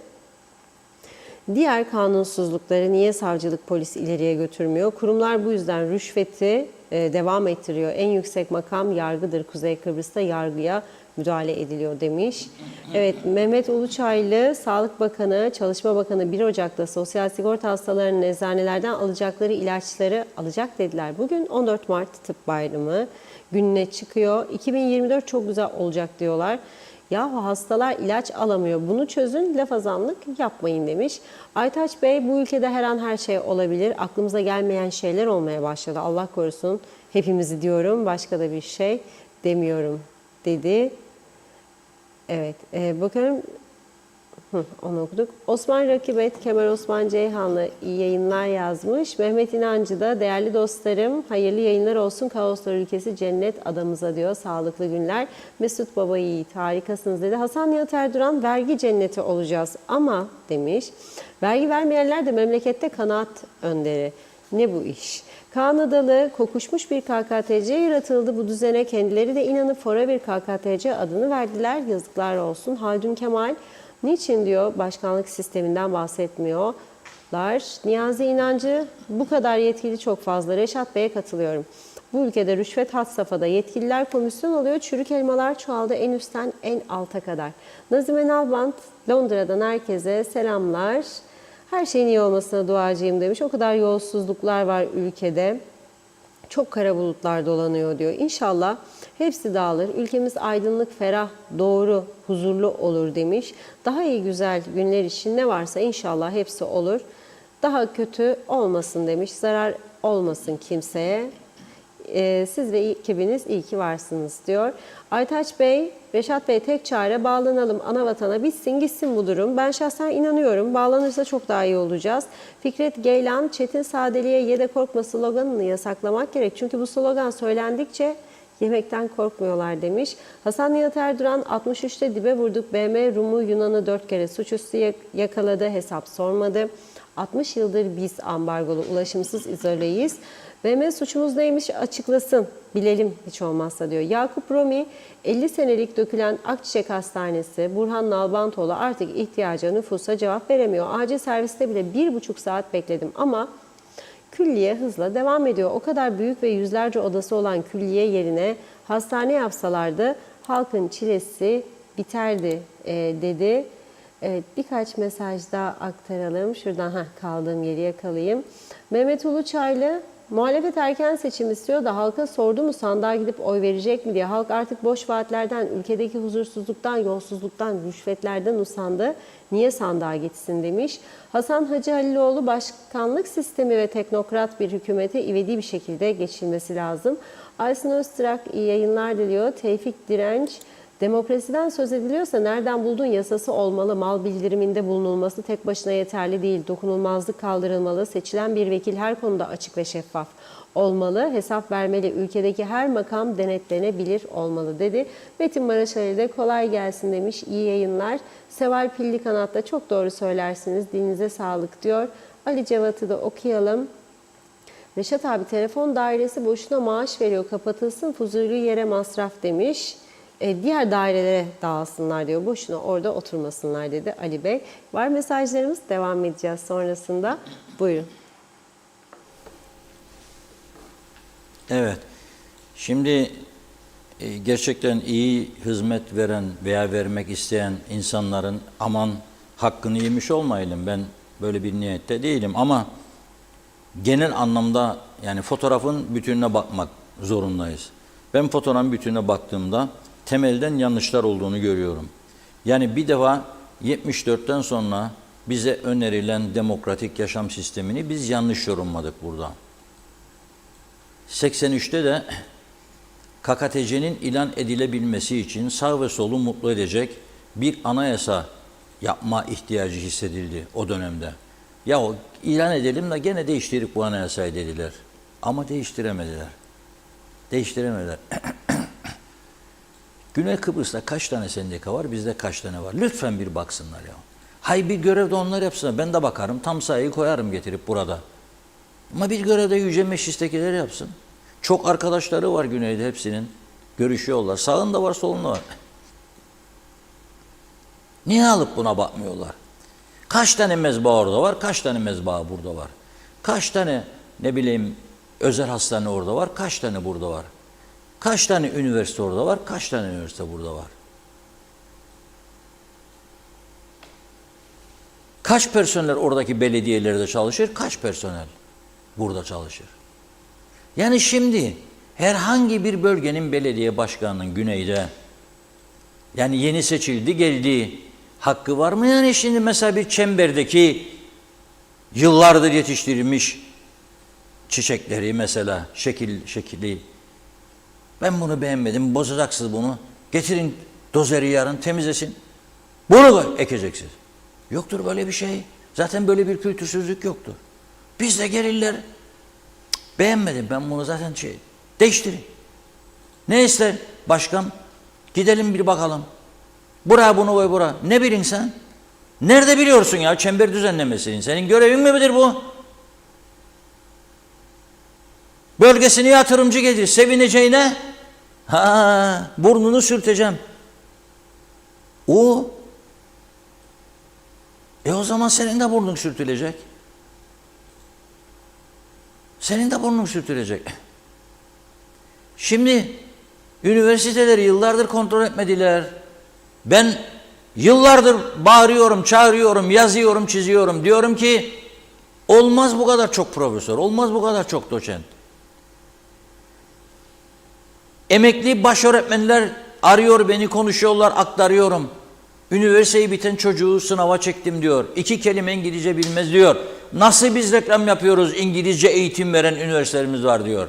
diğer kanunsuzlukları niye savcılık, polis ileriye götürmüyor? Kurumlar bu yüzden rüşveti devam ettiriyor. En yüksek makam yargıdır. Kuzey Kıbrıs'ta yargıya müdahale ediliyor demiş. Evet, Mehmet Uluçaylı, Sağlık Bakanı, Çalışma Bakanı 1 Ocak'ta sosyal sigorta hastalarının eczanelerden alacakları ilaçları alacak dediler. Bugün 14 Mart Tıp Bayramı gününe çıkıyor. 2024 çok güzel olacak diyorlar. Yahu hastalar ilaç alamıyor. Bunu çözün, lafazanlık yapmayın demiş. Aytaç Bey, bu ülkede her an her şey olabilir. Aklımıza gelmeyen şeyler olmaya başladı. Allah korusun hepimizi diyorum. Başka da bir şey demiyorum dedi. Evet, bakıyorum. Onu okuduk. Osman Rakibet, Kemal Osman Ceyhanlı iyi yayınlar yazmış. Mehmet İnancı da değerli dostlarım hayırlı yayınlar olsun. Kaoslar ülkesi cennet adamıza diyor. Sağlıklı günler. Mesut Baba Yiğit harikasınız dedi. Hasan Nihat Erduran vergi cenneti olacağız ama demiş. Vergi vermeyenler de memlekette kanaat önderi. Ne bu iş? Kaan Adalı kokuşmuş bir KKTC yaratıldı. Bu düzene kendileri de inanıp fora bir KKTC adını verdiler. Yazıklar olsun. Haldun Kemal niçin diyor başkanlık sisteminden bahsetmiyorlar. Niyazi İnancı bu kadar yetkili çok fazla. Reşat Bey'e katılıyorum. Bu ülkede rüşvet had safhada. Yetkililer komisyon oluyor. Çürük elmalar çoğaldı en üstten en alta kadar. Nazime Nalbant Londra'dan herkese selamlar. Her şeyin iyi olmasına duacıyım demiş. O kadar yolsuzluklar var ülkede. Çok kara bulutlar dolanıyor diyor. İnşallah hepsi dağılır. Ülkemiz aydınlık, ferah, doğru, huzurlu olur demiş. Daha iyi güzel günler için ne varsa inşallah hepsi olur. Daha kötü olmasın demiş. Zarar olmasın kimseye. Siz ve ekibiniz iyi ki varsınız diyor. Aytaç Bey, Reşat Bey tek çare bağlanalım ana vatana bitsin gitsin bu durum. Ben şahsen inanıyorum. Bağlanırsa çok daha iyi olacağız. Fikret Geylan, Çetin Sadeli'ye ye de korkma sloganını yasaklamak gerek. Çünkü bu slogan söylendikçe yemekten korkmuyorlar demiş. Hasan Nihat Erduran 63'te dibe vurduk. BM Rum'u Yunan'ı 4 kere suçüstü yakaladı. Hesap sormadı. 60 yıldır biz ambargolu ulaşımsız izoleyiz. BM suçumuz neymiş açıklasın, bilelim hiç olmazsa diyor. Yakup Romi, 50 senelik dökülen Akçiçek Hastanesi, Burhan Nalbantoğlu artık ihtiyaca, nüfusa cevap veremiyor. Acil serviste bile 1,5 saat bekledim ama külliye hızla devam ediyor. O kadar büyük ve yüzlerce odası olan külliye yerine hastane yapsalardı halkın çilesi biterdi dedi. Evet, birkaç mesaj daha aktaralım. Şuradan kaldığım yeri yakalayayım. Mehmet Uluçaylı, muhalefet erken seçim istiyor da halka sordu mu sandığa gidip oy verecek mi diye. Halk artık boş vaatlerden, ülkedeki huzursuzluktan, yolsuzluktan, rüşvetlerden usandı. Niye sandığa gitsin demiş. Hasan Hacı Haliloğlu, başkanlık sistemi ve teknokrat bir hükümete ivedi bir şekilde geçilmesi lazım. Aysin Öztürk iyi yayınlar diliyor. Tevfik Direnç, demokrasiden söz ediliyorsa nereden buldun yasası olmalı, mal bildiriminde bulunulması tek başına yeterli değil, dokunulmazlık kaldırılmalı, seçilen bir vekil her konuda açık ve şeffaf olmalı, hesap vermeli, ülkedeki her makam denetlenebilir olmalı dedi. Metin Maraşali de kolay gelsin demiş, iyi yayınlar. Seval Pilli Kanat'ta çok doğru söylersiniz, dilinize sağlık diyor. Ali Cevat'ı da okuyalım. Reşat abi telefon dairesi boşuna maaş veriyor, kapatılsın, fuzuli yere masraf demiş. Diğer dairelere dağılsınlar diyor. Boşuna orada oturmasınlar dedi Ali Bey. Var mesajlarımız, devam edeceğiz sonrasında. Buyurun. Evet. Şimdi gerçekten iyi hizmet veren veya vermek isteyen insanların aman hakkını yemiş olmayalım. Ben böyle bir niyette değilim ama genel anlamda yani fotoğrafın bütününe bakmak zorundayız. Ben fotoğrafın bütününe baktığımda temelden yanlışlar olduğunu görüyorum. Yani bir defa 74'ten sonra bize önerilen demokratik yaşam sistemini biz yanlış yorumladık burada. 83'te de KKTC'nin ilan edilebilmesi için sağ ve solu mutlu edecek bir anayasa yapma ihtiyacı hissedildi o dönemde. Ya ilan edelim de gene değiştirip bu anayasayı dediler. Ama değiştiremediler. Değiştiremediler. Güney Kıbrıs'ta kaç tane sendika var, bizde kaç tane var? Lütfen bir baksınlar ya. Hay bir görevde onlar yapsınlar. Ben de bakarım, tam sayıyı koyarım getirip burada. Ama bir görevde Yüce Meclis'tekileri yapsın. Çok arkadaşları var Güney'de hepsinin. Görüşüyorlar. Sağında var, solunda var. Niye alıp buna bakmıyorlar? Kaç tane mezba orada var, kaç tane mezba burada var? Kaç tane ne bileyim özel hastane orada var, kaç tane burada var? Kaç tane üniversite orada var, kaç tane üniversite burada var? Kaç personel oradaki belediyelerde çalışır, kaç personel burada çalışır? Yani şimdi herhangi bir bölgenin belediye başkanının güneyde Yani yeni seçildi, geldi. Hakkı var mı yani şimdi mesela bir çemberdeki yıllardır yetiştirilmiş çiçekleri mesela şekilli. Ben bunu beğenmedim, bozacaksınız bunu. Getirin dozeri yarın temizlesin. Bunu ekeceksiniz. Yoktur böyle bir şey. Zaten böyle bir kültürsüzlük yoktur. Biz de gelirler. Beğenmedim ben bunu zaten değiştirin. Ne ister başkan? Gidelim bir bakalım. Buraya bunu koy buraya. Ne bilin sen? Nerede biliyorsun ya çember düzenlemesini? Senin görevin midir bu? Bölgesine yatırımcı gelir. Sevineceğine burnunu sürteceğim. O zaman senin de burnun sürtülecek. Senin de burnun sürtülecek. Şimdi üniversiteleri yıllardır kontrol etmediler. Ben yıllardır bağırıyorum, çağırıyorum, yazıyorum, çiziyorum. Diyorum ki olmaz bu kadar çok profesör, olmaz bu kadar çok doçent. Emekli baş öğretmenler arıyor beni, konuşuyorlar, aktarıyorum. Üniversiteyi biten çocuğu sınava çektim diyor. 2 kelime İngilizce bilmez diyor. Nasıl biz reklam yapıyoruz? İngilizce eğitim veren üniversitelerimiz var diyor.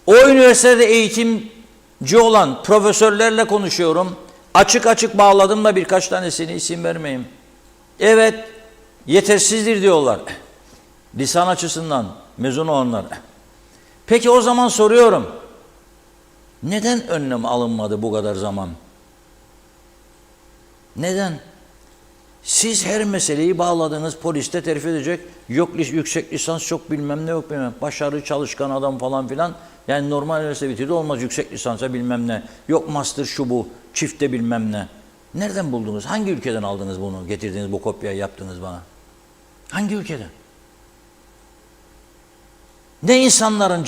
O üniversitede eğitimci olan profesörlerle konuşuyorum. Açık açık bağladım da birkaç tanesini isim vermeyeyim. Evet, yetersizdir diyorlar. Lisan açısından mezun olanlar. Peki o zaman soruyorum. Neden önlem alınmadı bu kadar zaman? Neden? Siz her meseleyi bağladınız, poliste terfi edecek. Yok yüksek lisans çok bilmem ne yok bilmem. Başarılı çalışkan adam falan filan. Yani normal üniversite bitirdi olmaz yüksek lisansa bilmem ne. Yok master şu bu, çifte bilmem ne. Nereden buldunuz? Hangi ülkeden aldınız bunu? Getirdiniz bu kopyayı yaptınız bana. Hangi ülkeden? Ne insanların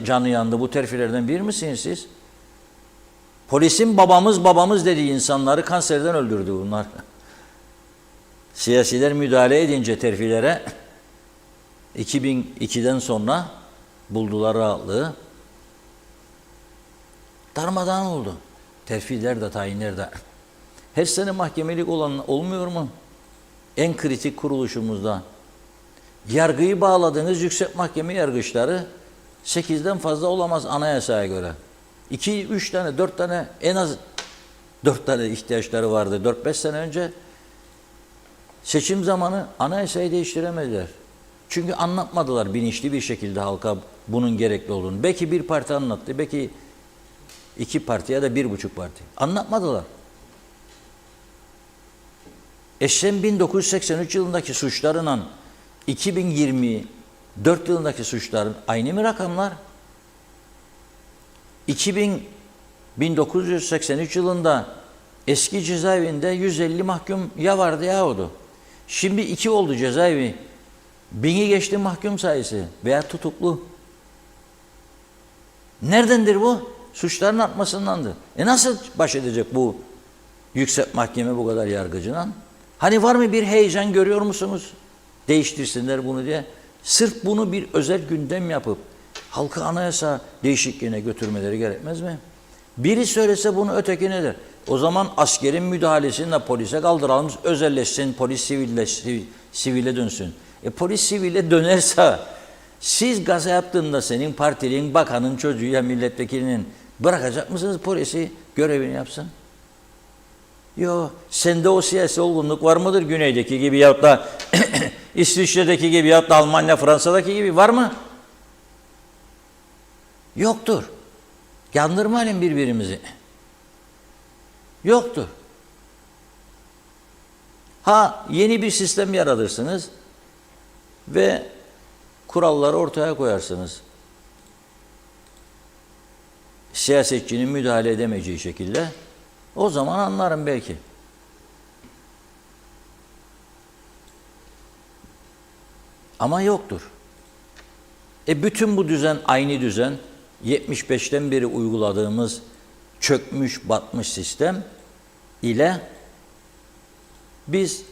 canı yandı bu terfilerden bir misiniz siz? Polisin babamız dediği insanları kanserden öldürdü bunlar. Siyasiler müdahale edince terfilere 2002'den sonra buldular rahatlığı. Darmadağın oldu. Terfiler de tayinler de. Her sene mahkemelik olan olmuyor mu? En kritik kuruluşumuzda. Yargıyı bağladığınız yüksek mahkeme yargıçları 8'den fazla olamaz anayasaya göre. 2, 3 tane, 4 tane en az 4 tane ihtiyaçları vardı 4-5 sene önce. Seçim zamanı anayasayı değiştiremediler. Çünkü anlatmadılar bilinçli bir şekilde halka bunun gerekli olduğunu. Belki bir parti anlattı, belki 2 parti ya da 1,5 parti. Anlatmadılar. Sen 1983 yılındaki suçlarla 2024 yılındaki suçların aynı mı rakamlar? 1983 yılında eski cezaevinde 150 mahkum ya vardı ya oldu. Şimdi 2 oldu cezaevi. 1000'i geçti mahkum sayısı veya tutuklu. Neredendir bu? Suçların artmasındandır. Nasıl baş edecek bu yüksek mahkeme bu kadar yargıcıyla? Hani var mı bir heyecan görüyor musunuz? Değiştirsinler bunu diye. Sırf bunu bir özel gündem yapıp halkı anayasa değişikliğine götürmeleri gerekmez mi? Biri söylese bunu öteki ne der? O zaman askerin müdahalesini polise kaldıralım, özelleşsin, polis sivile dönsün. Polis sivile dönerse siz gaza yaptığında senin partinin, bakanın çocuğu ya milletvekilinin bırakacak mısınız polisi görevini yapsın? Yok. Sende o siyasi olgunluk var mıdır güneydeki gibi yahut da İsviçre'deki gibi yahut da Almanya, Fransa'daki gibi var mı? Yoktur. Yandırmayalım birbirimizi. Yoktur. Yeni bir sistem yaratırsınız ve kuralları ortaya koyarsınız. Siyasetçinin müdahale edemeyeceği şekilde. O zaman anlarım belki. Ama yoktur. Bütün bu düzen aynı düzen 75'ten beri uyguladığımız çökmüş, batmış sistem ile biz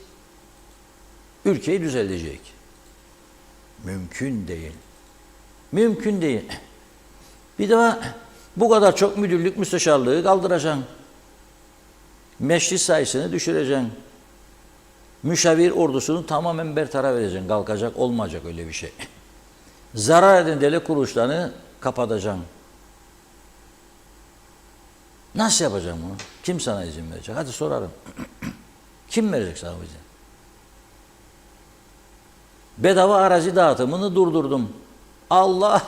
ülkeyi düzeltecek. Mümkün değil. Mümkün değil. Bir daha bu kadar çok müdürlük, müsteşarlığı kaldıracaksın. Meclis sayısını düşüreceksin. Müşavir ordusunu tamamen bertaraf edeceksin. Kalkacak, olmayacak öyle bir şey. Zarar eden devlet kuruluşlarını kapatacaksın. Nasıl yapacağım bunu? Kim sana izin verecek? Hadi sorarım. Kim verecek sana bu izin? Bedava arazi dağıtımını durdurdum. Allah!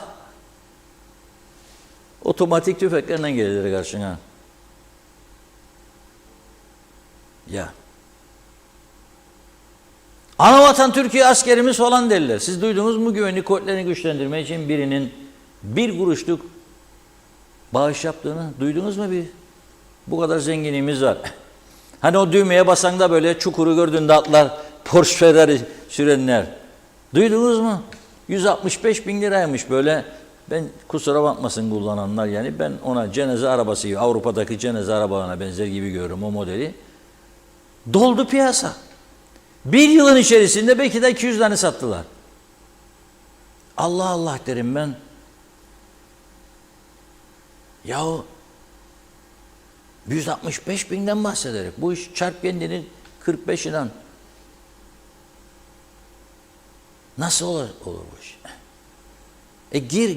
Otomatik tüfeklerle gelir karşına. Ya. Anavatan Türkiye askerimiz falan derler. Siz duydunuz mu güvenlik kuvvetlerini güçlendirmek için birinin 1 kuruşluk bağış yaptığını? Duydunuz mu bir? Bu kadar zenginliğimiz var. Hani o düğmeye basan da böyle çukuru gördüğünde atlar, Porsche Ferrari sürenler. Duydunuz mu? 165 bin liraymış böyle. Ben kusura bakmasın kullananlar yani. Ben ona cenaze arabası gibi, Avrupa'daki cenaze arabalarına benzer gibi görüyorum o modeli. Doldu piyasa. 1 yılın içerisinde belki de 200 tane sattılar. Allah Allah derim ben. Yahu 165 binden bahsederek bu iş çarp kendini 45'inden. Nasıl olur bu iş?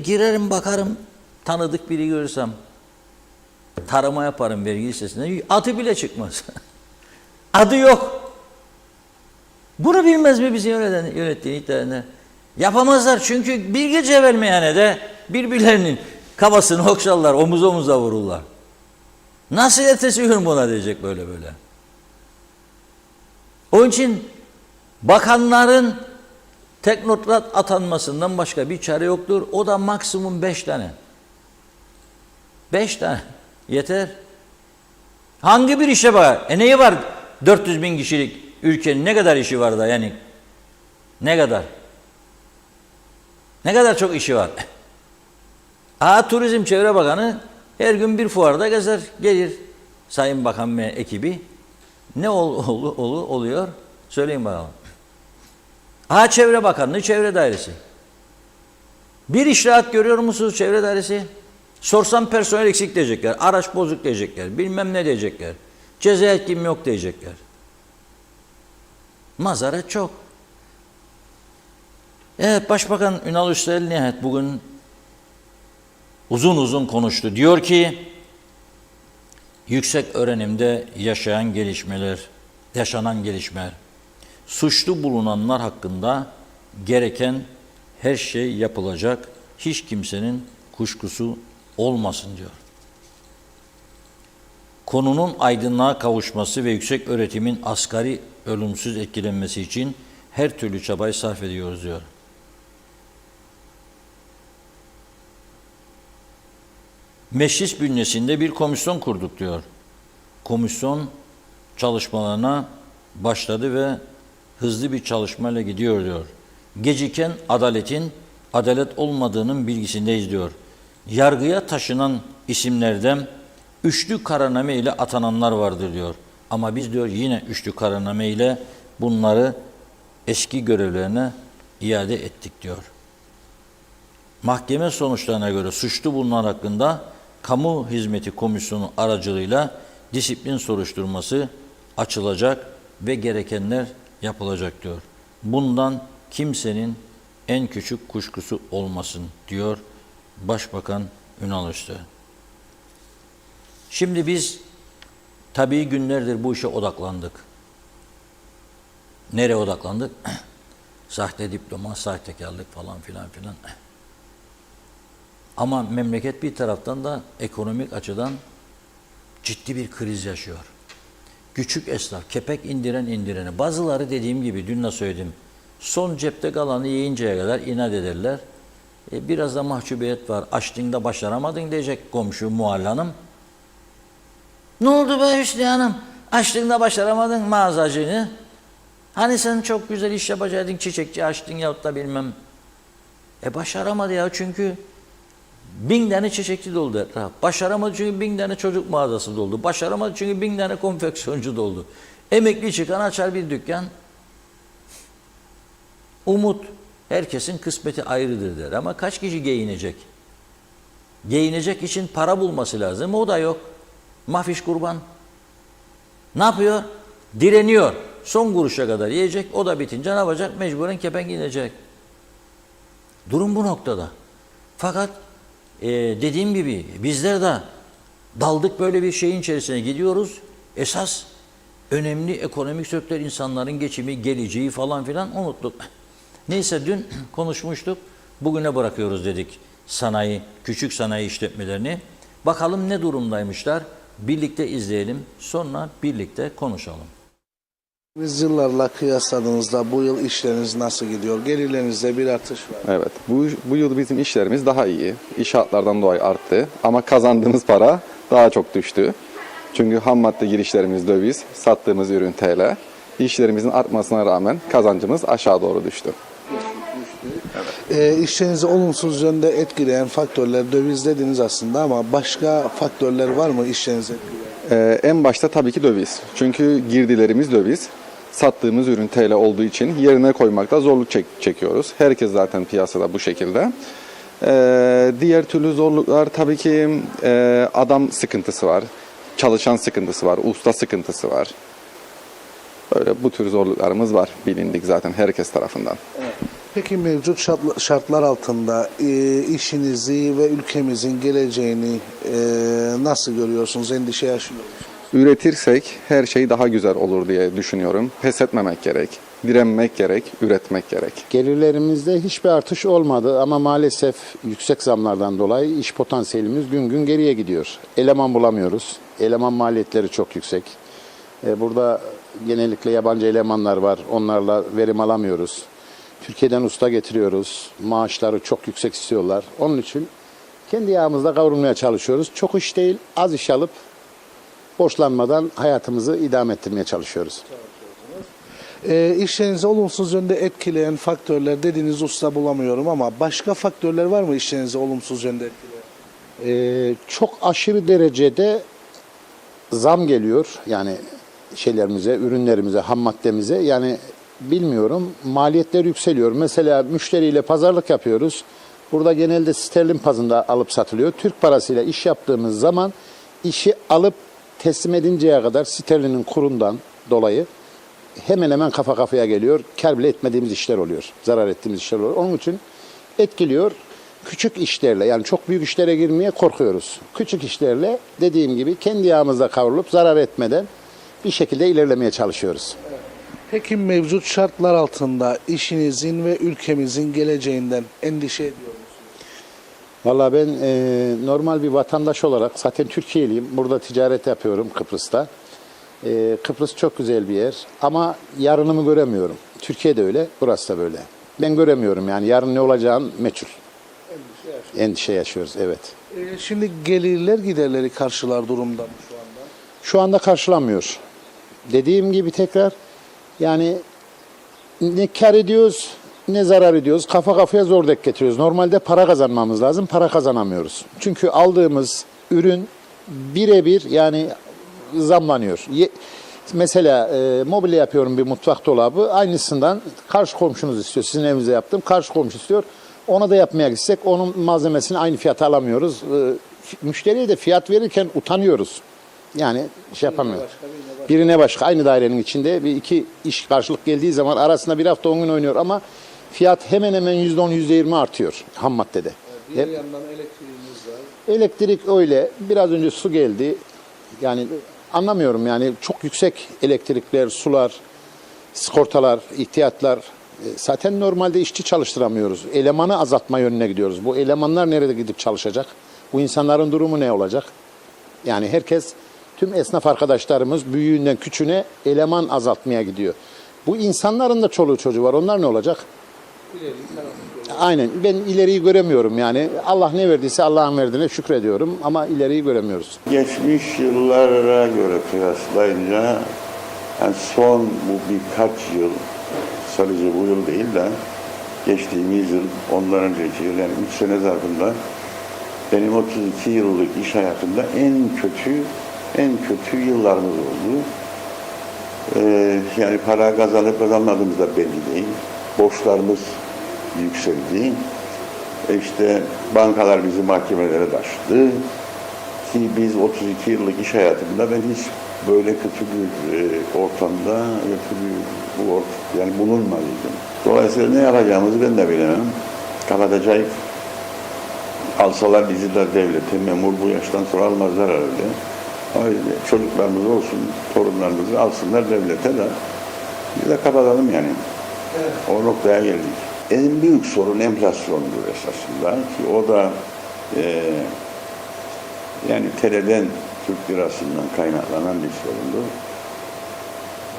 Girerim bakarım tanıdık biri görürsem tarama yaparım vergi listesinde adı bile çıkmaz. Adı yok. Bunu bilmez mi bizi yönettiğini iddia edenler? Yapamazlar çünkü bir gece evvel meyhanede birbirlerinin kafasını okşarlar, omuz omuza vururlar. Nasıl ertesi gün buna diyecek böyle böyle. Onun için bakanların teknokrat atanmasından başka bir çare yoktur. O da maksimum 5 tane. 5 tane. Yeter. Hangi bir işe var? Neyi var? 400 bin kişilik ülkenin ne kadar işi var da yani? Ne kadar? Ne kadar çok işi var? Turizm Çevre Bakanı her gün bir fuarda gezer, gelir. Sayın Bakan ve ekibi. Ne oluyor? Söyleyin bakalım. Çevre Bakanlığı, Çevre Dairesi. Bir işrahat görüyor musunuz Çevre Dairesi? Sorsam personel eksik diyecekler, araç bozuk diyecekler, bilmem ne diyecekler, ceza etkim yok diyecekler. Mazaret çok. Evet, Başbakan Ünal Üstel nihayet bugün uzun uzun konuştu. Diyor ki, yüksek öğrenimde yaşanan gelişmeler, suçlu bulunanlar hakkında gereken her şey yapılacak, hiç kimsenin kuşkusu olmasın diyor. Konunun aydınlığa kavuşması ve yüksek öğretimin asgari ölümsüz etkilenmesi için her türlü çabayı sarf ediyoruz diyor. Meclis bünyesinde bir komisyon kurduk diyor. Komisyon çalışmalarına başladı ve hızlı bir çalışmayla gidiyor diyor. Geciken adaletin adalet olmadığının bilgisindeyiz diyor. Yargıya taşınan isimlerden üçlü kararname ile atananlar vardır diyor. Ama biz diyor yine üçlü kararname ile bunları eski görevlerine iade ettik diyor. Mahkeme sonuçlarına göre suçlu bulunan hakkında Kamu Hizmeti Komisyonu aracılığıyla disiplin soruşturması açılacak ve gerekenler yapılacak diyor. Bundan kimsenin en küçük kuşkusu olmasın diyor Başbakan Ünal Üstel. Şimdi biz tabii günlerdir bu işe odaklandık. Nereye odaklandık? Sahte diploma, sahtekarlık falan filan. Ama memleket bir taraftan da ekonomik açıdan ciddi bir kriz yaşıyor. Küçük esnaf, kepek indireni. Bazıları dediğim gibi dün de söyledim. Son cepte kalanı yiyinceye kadar inat ederler. Biraz da mahcubiyet var. Açtığında başaramadın diyecek komşu Muhalle Hanım. Ne oldu be Hüsnü Hanım? Açtığında başaramadın mağazacını. Hani sen çok güzel iş yapacaktın, çiçekçi açtın yahut da bilmem. Başaramadı ya çünkü 1000 tane çiçekçi doldu etraf. Başaramadı çünkü 1000 tane çocuk mağazası doldu. Başaramadı çünkü 1000 tane konfeksiyoncu doldu. Emekli çıkan açar bir dükkan. Umut. Herkesin kısmeti ayrıdır der. Ama kaç kişi giyinecek? Giyinecek için para bulması lazım. O da yok. Mafiş kurban. Ne yapıyor? Direniyor. Son kuruşa kadar yiyecek. O da bitince ne yapacak? Mecburen kepenk inecek. Durum bu noktada. Fakat dediğim gibi bizler de daldık böyle bir şeyin içerisine gidiyoruz. Esas önemli ekonomik sektör, insanların geçimi, geleceği falan filan unuttuk. Neyse dün konuşmuştuk. Bugüne bırakıyoruz dedik sanayi, küçük sanayi işletmelerini. Bakalım ne durumdaymışlar. Birlikte izleyelim. Sonra birlikte konuşalım. Biz yıllarla kıyasladığınızda bu yıl işleriniz nasıl gidiyor? Gelirlerinizde bir artış var. Evet, bu yıl bizim işlerimiz daha iyi. İş şartlardan dolayı arttı ama kazandığımız para daha çok düştü. Çünkü ham madde girişlerimiz döviz, sattığımız ürün TL. İşlerimizin artmasına rağmen kazancımız aşağı doğru düştü. İşlerinizi olumsuz yönde etkileyen faktörler döviz dediniz aslında ama başka faktörler var mı işlerinizi etkileyen? En başta tabii ki döviz. Çünkü girdilerimiz döviz. Sattığımız ürün TL olduğu için yerine koymakta zorluk çekiyoruz. Herkes zaten piyasada bu şekilde. Diğer türlü zorluklar tabii ki adam sıkıntısı var. Çalışan sıkıntısı var. Usta sıkıntısı var. Böyle bu tür zorluklarımız var. Bilindik zaten herkes tarafından. Peki mevcut şartlar altında işinizi ve ülkemizin geleceğini nasıl görüyorsunuz? Endişe yaşıyor musunuz? Üretirsek her şey daha güzel olur diye düşünüyorum. Pes etmemek gerek, direnmek gerek, üretmek gerek. Gelirlerimizde hiçbir artış olmadı ama maalesef yüksek zamlardan dolayı iş potansiyelimiz gün gün geriye gidiyor. Eleman bulamıyoruz. Eleman maliyetleri çok yüksek. Burada genellikle yabancı elemanlar var. Onlarla verim alamıyoruz. Türkiye'den usta getiriyoruz. Maaşları çok yüksek istiyorlar. Onun için kendi yağımızda kavrulmaya çalışıyoruz. Çok iş değil, az iş alıp borçlanmadan hayatımızı idame ettirmeye çalışıyoruz. İşlerinizi olumsuz yönde etkileyen faktörler dediğiniz usta bulamıyorum ama başka faktörler var mı işlerinizi olumsuz yönde etkileyen? Çok aşırı derecede zam geliyor. Yani şeylerimize, ürünlerimize, ham maddemize. Yani bilmiyorum, maliyetler yükseliyor. Mesela müşteriyle pazarlık yapıyoruz. Burada genelde sterlin bazında alıp satılıyor. Türk parasıyla iş yaptığımız zaman işi alıp teslim edinceye kadar sterlinin kurundan dolayı hemen hemen kafa kafaya geliyor. Kâr bile etmediğimiz işler oluyor. Zarar ettiğimiz işler oluyor. Onun için etkiliyor. Küçük işlerle, yani çok büyük işlere girmeye korkuyoruz. Küçük işlerle dediğim gibi kendi yağımızda kavrulup zarar etmeden bir şekilde ilerlemeye çalışıyoruz. Peki mevcut şartlar altında işinizin ve ülkemizin geleceğinden endişe ediyor musunuz? Vallahi ben normal bir vatandaş olarak zaten Türkiye'liyim. Burada ticaret yapıyorum Kıbrıs'ta. Kıbrıs çok güzel bir yer ama yarınımı göremiyorum. Türkiye'de öyle, burası da böyle. Ben göremiyorum yani yarın ne olacağını meçhul. Endişe yaşıyoruz, evet. Şimdi gelirler giderleri karşılar durumda mı şu anda? Şu anda karşılamıyor. Dediğim gibi tekrar yani ne kar ediyoruz ne zarar ediyoruz. Kafa kafaya zor denk getiriyoruz. Normalde para kazanmamız lazım. Para kazanamıyoruz. Çünkü aldığımız ürün birebir yani zamlanıyor. Mesela mobilya yapıyorum bir mutfak dolabı. Aynısından karşı komşunuz istiyor. Sizin evinizde yaptım. Karşı komşu istiyor. Ona da yapmaya gitsek onun malzemesini aynı fiyata alamıyoruz. Müşteriye de fiyat verirken utanıyoruz. Yani şey yapamıyoruz. Birine başka aynı dairenin içinde bir iki iş karşılık geldiği zaman arasında bir hafta 10 gün oynuyor ama fiyat hemen hemen %10 %20 artıyor ham maddede. Bir yandan elektriğimiz var. Elektrik öyle. Biraz önce su geldi. Yani anlamıyorum yani çok yüksek elektrikler, sular, sigortalar, ihtiyatlar. Zaten normalde işçi çalıştıramıyoruz. Elemanı azaltma yönüne gidiyoruz. Bu elemanlar nerede gidip çalışacak? Bu insanların durumu ne olacak? Yani herkes, tüm esnaf arkadaşlarımız büyüğünden küçüğüne eleman azaltmaya gidiyor. Bu insanların da çoluğu çocuğu var. Onlar ne olacak? Aynen. Ben ileriyi göremiyorum yani. Allah ne verdiyse Allah'ın verdiğine şükrediyorum ama ileriyi göremiyoruz. Geçmiş yıllara göre kıyaslayınca yani son bu birkaç yıl, sadece bu yıl değil de geçtiğimiz yıl, ondan önceki yıl yani 3 sene zarfında benim 32 yıllık iş hayatımda en kötü yıllarımız oldu. Yani para kazanıp kazanmadığımız da belli değil. Borçlarımız yükseldi. İşte bankalar bizi mahkemelere taşıdı. Ki biz 32 yıllık iş hayatımda ben hiç böyle kötü bir ortamda, yani bulunmadıydım. Dolayısıyla ne yapacağımızı ben de bilemem. Kapatacak, alsalar bizi de devlete, memur bu yaştan sonra almazlar herhalde. Ama çocuklarımız olsun, torunlarımızı alsınlar devlete de biz de kapatalım yani. Evet. O noktaya geldik. En büyük sorun enflasyondur esasında ki o da yani TL'den, Türk lirasından kaynaklanan bir sorundur.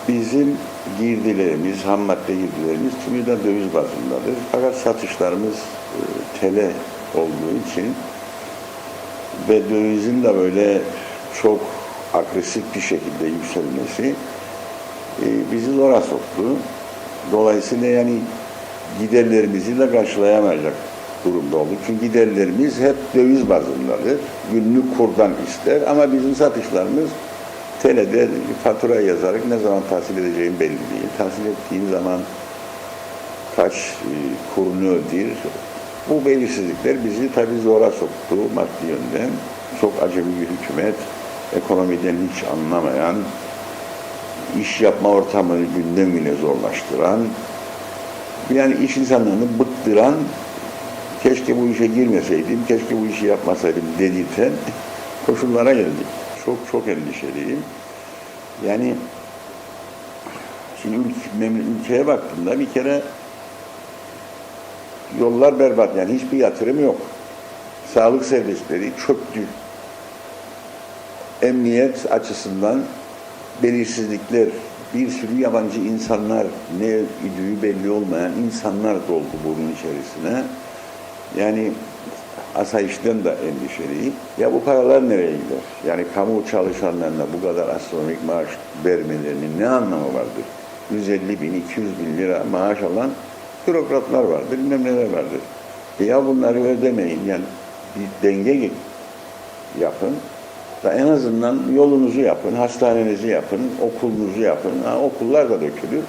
Bizim girdilerimiz, ham madde girdilerimiz tümü de döviz bazındadır. Fakat satışlarımız TL olduğu için ve dövizin de böyle çok agresif bir şekilde yükselmesi bizi zora soktu. Dolayısıyla yani giderlerimizi de karşılayamayacak durumda olduk. Çünkü giderlerimiz hep döviz bazındadır. Günlük kurdan ister ama bizim satışlarımız TL'de fatura yazarak ne zaman tahsil edeceğim belli değil. Tahsil ettiğim zaman kaç kurunu ödeyir. Bu belirsizlikler bizi tabii zora soktu maddi yönden. Çok acemi bir hükümet, ekonomiden hiç anlamayan, iş yapma ortamını günden güne zorlaştıran, yani iş insanlarını bıktıran, keşke bu işe girmeseydim, keşke bu işi yapmasaydım dedirten koşullara geldik. Çok endişeliyim. Yani şimdi ülkeye baktığımda bir kere yollar berbat, yani hiçbir yatırım yok. Sağlık servisleri çöktü. Emniyet açısından belirsizlikler, bir sürü yabancı insanlar, ne idüğü belli olmayan insanlar doldu bunun içerisine. Yani asayişten de endişeliyim. Ya bu paralar nereye gider? Yani kamu çalışanlarına bu kadar astronomik maaş vermelerinin ne anlamı vardır? 150 bin, 200 bin lira maaş alan bürokratlar vardır, bilmem neler vardır. Ya bunları ödemeyin, yani bir denge yapın. Da en azından yolunuzu yapın, hastanenizi yapın, okulunuzu yapın. Okullar da dökülür.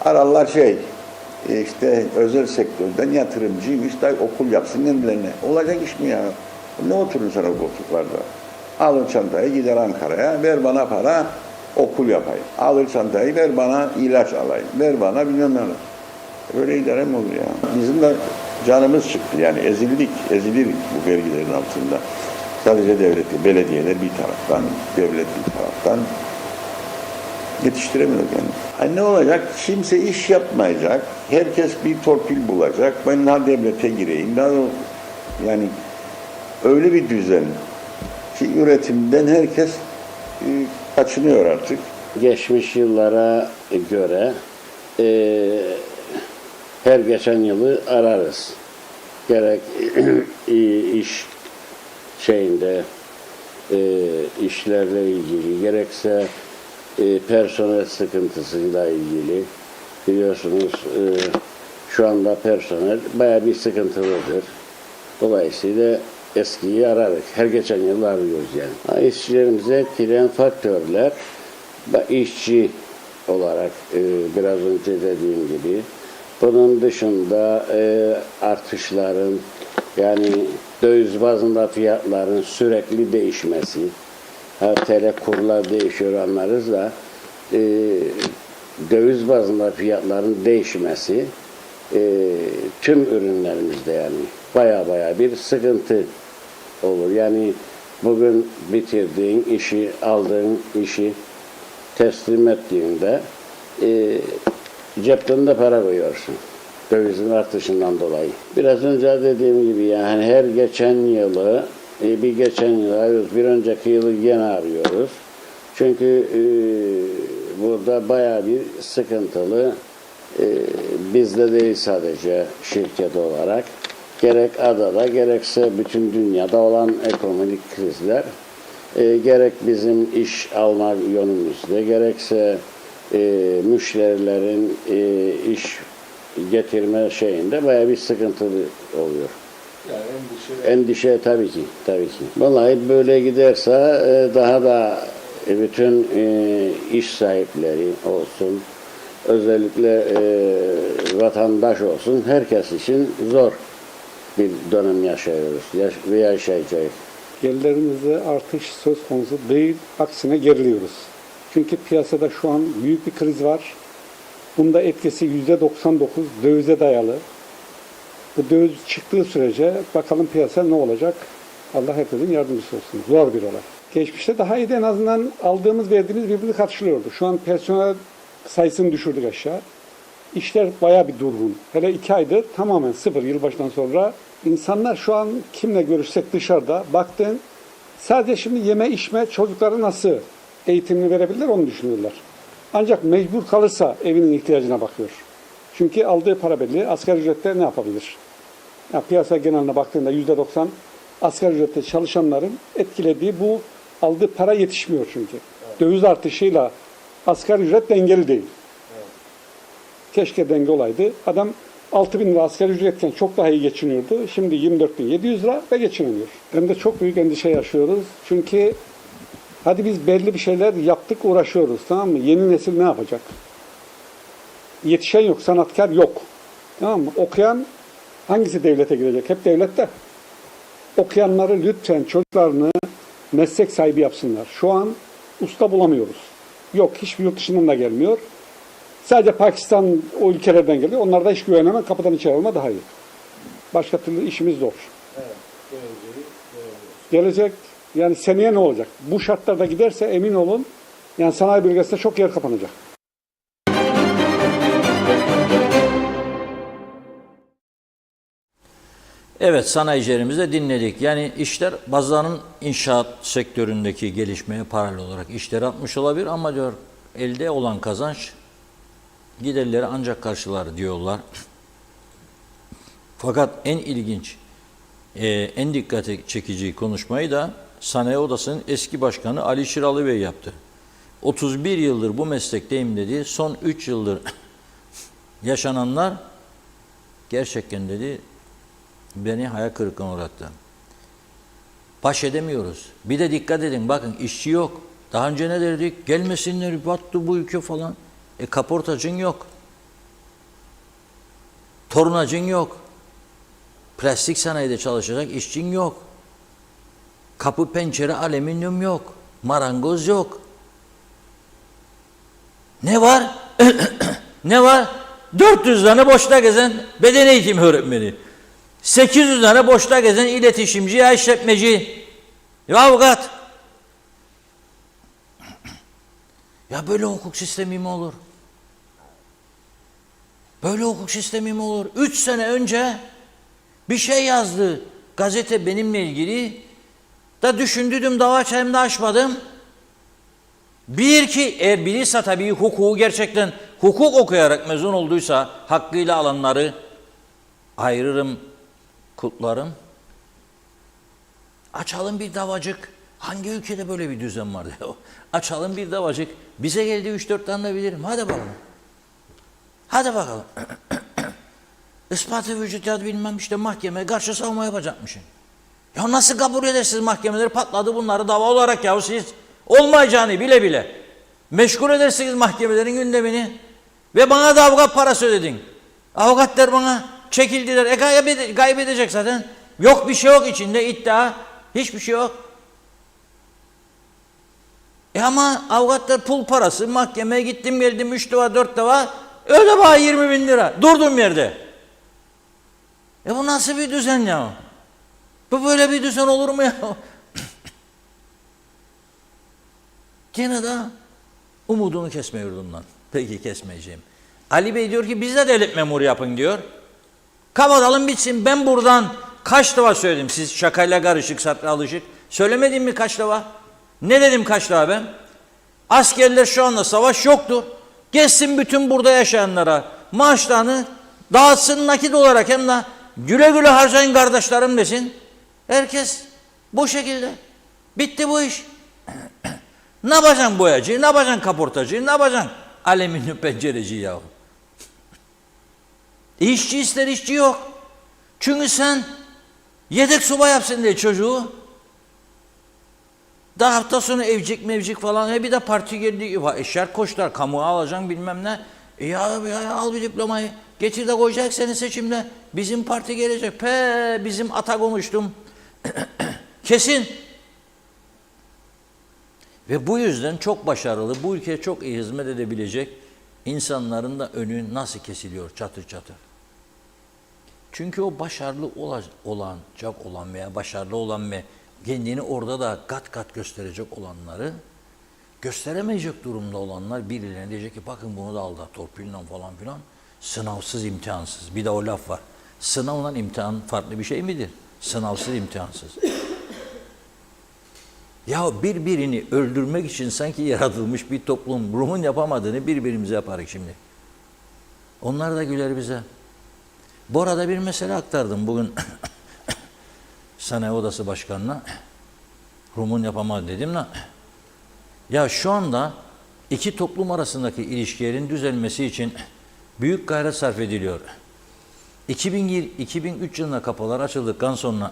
Ararlar işte özel sektörden yatırımcıymış da okul yapsın kendilerine. Olacak iş mi ya? Ne oturun sana bu koltuklarda? Alın çantayı gider Ankara'ya, ver bana para, okul yapayım. Alır çantayı, ver bana ilaç alayım. Ver bana bilmem ne alayım. Böyle idare mi olur ya? Bizim de canımız çıktı yani ezildik bu vergilerin altında. Sadece devlet, belediyeler bir taraftan, devlet bir taraftan yetiştiremiyor yani. Ne olacak? Kimse iş yapmayacak. Herkes bir torpil bulacak. Ben daha devlete gireyim. Yani öyle bir düzen ki üretimden herkes kaçınıyor artık. Geçmiş yıllara göre her geçen yılı ararız. Gerek iş işlerle ilgili, gerekse personel sıkıntısıyla ilgili. Biliyorsunuz şu anda personel bayağı bir sıkıntılıdır. Dolayısıyla eskiyi ararız. Her geçen yıl arıyoruz yani. İşçilerimize etkileyen faktörler işçi olarak biraz önce dediğim gibi. Bunun dışında artışların, yani döviz bazında fiyatların sürekli değişmesi, TL kurlar değişiyor anlarız da döviz bazında fiyatların değişmesi tüm ürünlerimizde yani baya bir sıkıntı olur. Yani bugün bitirdiğin işi, aldığın işi teslim ettiğinde cepten de para koyuyorsun. Dövizin artışından dolayı. Biraz önce dediğim gibi yani her geçen yılı bir geçen yıl arıyoruz, bir önceki yılı yine arıyoruz. Çünkü burada bayağı bir sıkıntılı, bizde değil sadece şirket olarak, gerek adada gerekse bütün dünyada olan ekonomik krizler, gerek bizim iş alma yönümüzde, gerekse müşterilerin iş getirme şeyinde bayağı bir sıkıntılı oluyor. Yani endişe tabii ki. Vallahi böyle giderse daha da bütün iş sahipleri olsun, özellikle vatandaş olsun, herkes için zor bir dönem yaşıyoruz ve yaşayacağız. gelirlerimizde artış söz konusu değil, aksine geriliyoruz. Çünkü piyasada şu an büyük bir kriz var. Bunda etkisi %99 dövize dayalı. Bu döviz çıktığı sürece bakalım piyasa ne olacak? Allah hepimizin yardımcısı olsun. Zor bir olay. Geçmişte daha iyiydi, en azından aldığımız verdiğimiz birbirini karşılıyordu. Şu an personel sayısını düşürdük aşağı. İşler bayağı bir durgun. Hele 2 aydır tamamen sıfır, yılbaşından sonra. İnsanlar şu an kimle görüşsek dışarıda baktın, sadece şimdi yeme içme, çocuklara nasıl eğitimini verebilirler onu düşünüyorlar. Ancak mecbur kalırsa evinin ihtiyacına bakıyor. Çünkü aldığı para belli. Asgari ücrette ne yapabilir? Ya piyasa geneline baktığında %90 asgari ücrette çalışanların etkilediği bu aldığı para yetişmiyor çünkü. Evet. Döviz artışıyla asgari ücret dengeli değil. Evet. Keşke denge olaydı. Adam 6.000 lira asgari ücretken çok daha iyi geçiniyordu. Şimdi 24.700 lira ve geçinemiyor. Hem de çok büyük endişe yaşıyoruz. Çünkü hadi biz belli bir şeyler yaptık, uğraşıyoruz, tamam mı? Yeni nesil ne yapacak? Yetişen yok, sanatkar yok. Tamam mı? Okuyan hangisi devlete girecek? Hep devlette. Okuyanları lütfen çocuklarını meslek sahibi yapsınlar. Şu an usta bulamıyoruz. Yok, hiçbir yurt dışından da gelmiyor. Sadece Pakistan o ülkelerden geliyor. Onlar da hiç güvenemem. Kapıdan içeri alma daha iyi. Başka türlü işimiz zor. Evet, gelecek yani seneye ne olacak? Bu şartlarda giderse emin olun yani sanayi bölgesinde çok yer kapanacak. Evet, sanayicilerimizi de dinledik. Yani işler bazılarının inşaat sektöründeki gelişmeye paralel olarak işler atmış olabilir ama diyor elde olan kazanç giderleri ancak karşılar diyorlar. Fakat en ilginç, en dikkati çekici konuşmayı da Sanayi Odası'nın eski başkanı Ali Şiralı Bey yaptı. 31 yıldır bu meslekteyim dedi. Son 3 yıldır yaşananlar gerçekten dedi beni hayal kırıklığına uğrattı. Baş edemiyoruz. Bir de dikkat edin bakın işçi yok. Daha önce ne derdik? Gelmesinler battı bu ülke falan. Kaportacın yok. Tornacın yok. Plastik sanayide çalışacak işçin yok. Kapı pencere alüminyum yok. Marangoz yok. Ne var? Ne var? 400 tane boşta gezen beden eğitimi öğretmeni. 800 tane boşta gezen iletişimci ya işletmeci. Ya avukat. Ya böyle hukuk sistemi mi olur? Böyle hukuk sistemi mi olur? 3 sene önce bir şey yazdı gazete benimle ilgili. Da düşündüydüm, dava açayım da açmadım. Bir ki eğer bilirse tabii hukuku gerçekten hukuk okuyarak mezun olduysa hakkıyla alanları ayırırım, kutlarım. Açalım bir davacık. Hangi ülkede böyle bir düzen vardı? Açalım bir davacık. Bize geldi 3-4 tane de bilirim. Hadi bakalım. Hadi bakalım. Ispatı vücut ya bilmem işte mahkemeye karşı savunma yapacakmışsın. Ya nasıl kabul edersiniz mahkemeleri patladı bunları dava olarak ya siz olmayacağını bile bile meşgul edersiniz mahkemelerin gündemini ve bana da avukat parası ödedin. Avukatlar bana çekildiler. Kaybedecek zaten. Yok bir şey yok içinde iddia. Hiçbir şey yok. Ama avukatlar pul parası mahkemeye gittim geldim 3 defa 4 defa öyle bana 20.000 lira durduğum yerde. Bu nasıl bir düzen ya? Bu böyle bir düzen olur mu ya? Gene de umudumu kesme yurdumdan. Peki kesmeyeceğim. Ali Bey diyor ki biz de devlet memuru yapın diyor. Kapatalım bitsin. Ben buradan kaç defa söyledim. Siz şakayla karışık, satra alışık. Söylemedim mi kaç defa? Ne dedim kaç defa ben? Askerler şu anda savaş yoktur. Geçsin bütün burada yaşayanlara maaşlarını dağıtsın nakit olarak hem de güle güle harcayın kardeşlerim desin. Herkes bu şekilde. Bitti bu iş. Ne yapacaksın boyacı, ne yapacaksın kaportacı, ne yapacaksın alüminyum pencereci yahu. İşçi ister işçi yok. Çünkü sen yedek subay yapsın diye çocuğu. Da hafta sonu evcik mevcik falan. Bir de parti geldi. Eşer koşlar. Kamuğa alacaksın bilmem ne. Ya al bir diplomayı. Getir de koyacak seni seçimde. Bizim parti gelecek. Bizim ata konuştum. Kesin. Ve bu yüzden çok başarılı, bu ülkeye çok iyi hizmet edebilecek insanların da önü nasıl kesiliyor çatır çatır. Çünkü o başarılı olan veya başarılı olan ve kendini orada da kat kat gösterecek olanları gösteremeyecek durumda olanlar birilerine diyecek ki bakın bunu da aldı torpille falan filan. Sınavsız, imtihansız. Bir de o laf var. Sınavla imtihan farklı bir şey midir? Sınavsız, imtihansız. Ya birbirini öldürmek için sanki yaratılmış bir toplum. Rum'un yapamadığını birbirimize yaparız şimdi. Onlar da güler bize. Bu arada bir mesele aktardım bugün Sanayi Odası Başkanı'na. Rum'un yapamadı dedim la. Ya şu anda iki toplum arasındaki ilişkilerin düzelmesi için büyük gayret sarf ediliyor. 2003 yılında kapılar açıldıktan sonra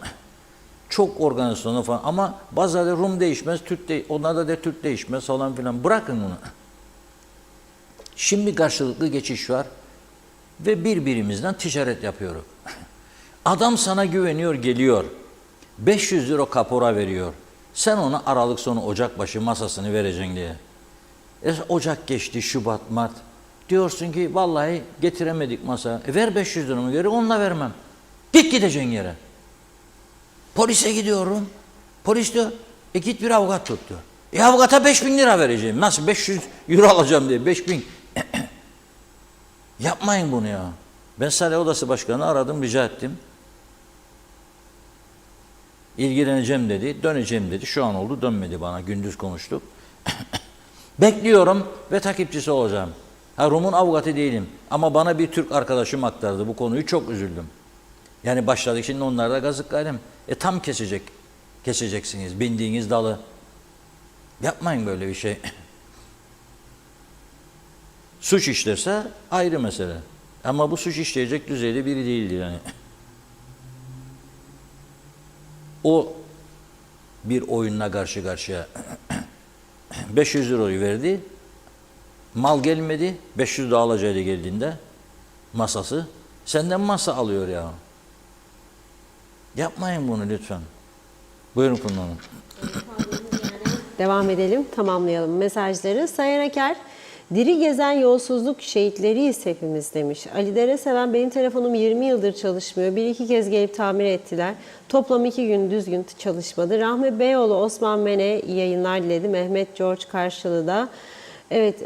çok organizasyonu falan ama bazıları Rum değişmez, onlar da Türk değişmez falan filan. Bırakın bunu. Şimdi karşılıklı geçiş var ve birbirimizden ticaret yapıyoruz. Adam sana güveniyor, geliyor. 500 euro kapora veriyor. Sen ona Aralık sonu Ocak başı masasını vereceksin diye. Ocak geçti, Şubat, Mart. Diyorsun ki vallahi getiremedik masa. Ver 500 liramı geri, onunla vermem. Gideceksin yere. Polise gidiyorum. Polis diyor, git bir avukat tut diyor. Avukata 5.000 lira vereceğim. Nasıl 500 euro alacağım diye 5.000. Yapmayın bunu ya. Ben Sanayi Odası Başkanı'nı aradım, rica ettim. İlgileneceğim dedi, döneceğim dedi. Şu an oldu, dönmedi bana. Gündüz konuştuk. Bekliyorum ve takipçisi olacağım. Rum'un avukatı değilim. Ama bana bir Türk arkadaşım aktardı bu konuyu. Çok üzüldüm. Yani başladık şimdi onlarda gazık gayrem. Tam keseceksiniz bindiğiniz dalı. Yapmayın böyle bir şey. Suç işlerse ayrı mesele. Ama bu suç işleyecek düzeyde biri değildi yani. O bir oyunla karşı karşıya 500 euroyu verdi. Mal gelmedi. 500 de alacaktı geldiğinde masası. Senden masa alıyor ya. Yapmayın bunu lütfen. Buyurun Funda Hanım. Devam edelim, tamamlayalım mesajları. Sayın Aker, diri gezen yolsuzluk şehitleriyiz hepimiz demiş. Ali Dereseven, benim telefonum 20 yıldır çalışmıyor. Bir iki kez gelip tamir ettiler. Toplam 2 gün düzgün çalışmadı. Rahmi Beyoğlu, Osman Mene iyi yayınlar diledi. Mehmet George karşılığı. Evet,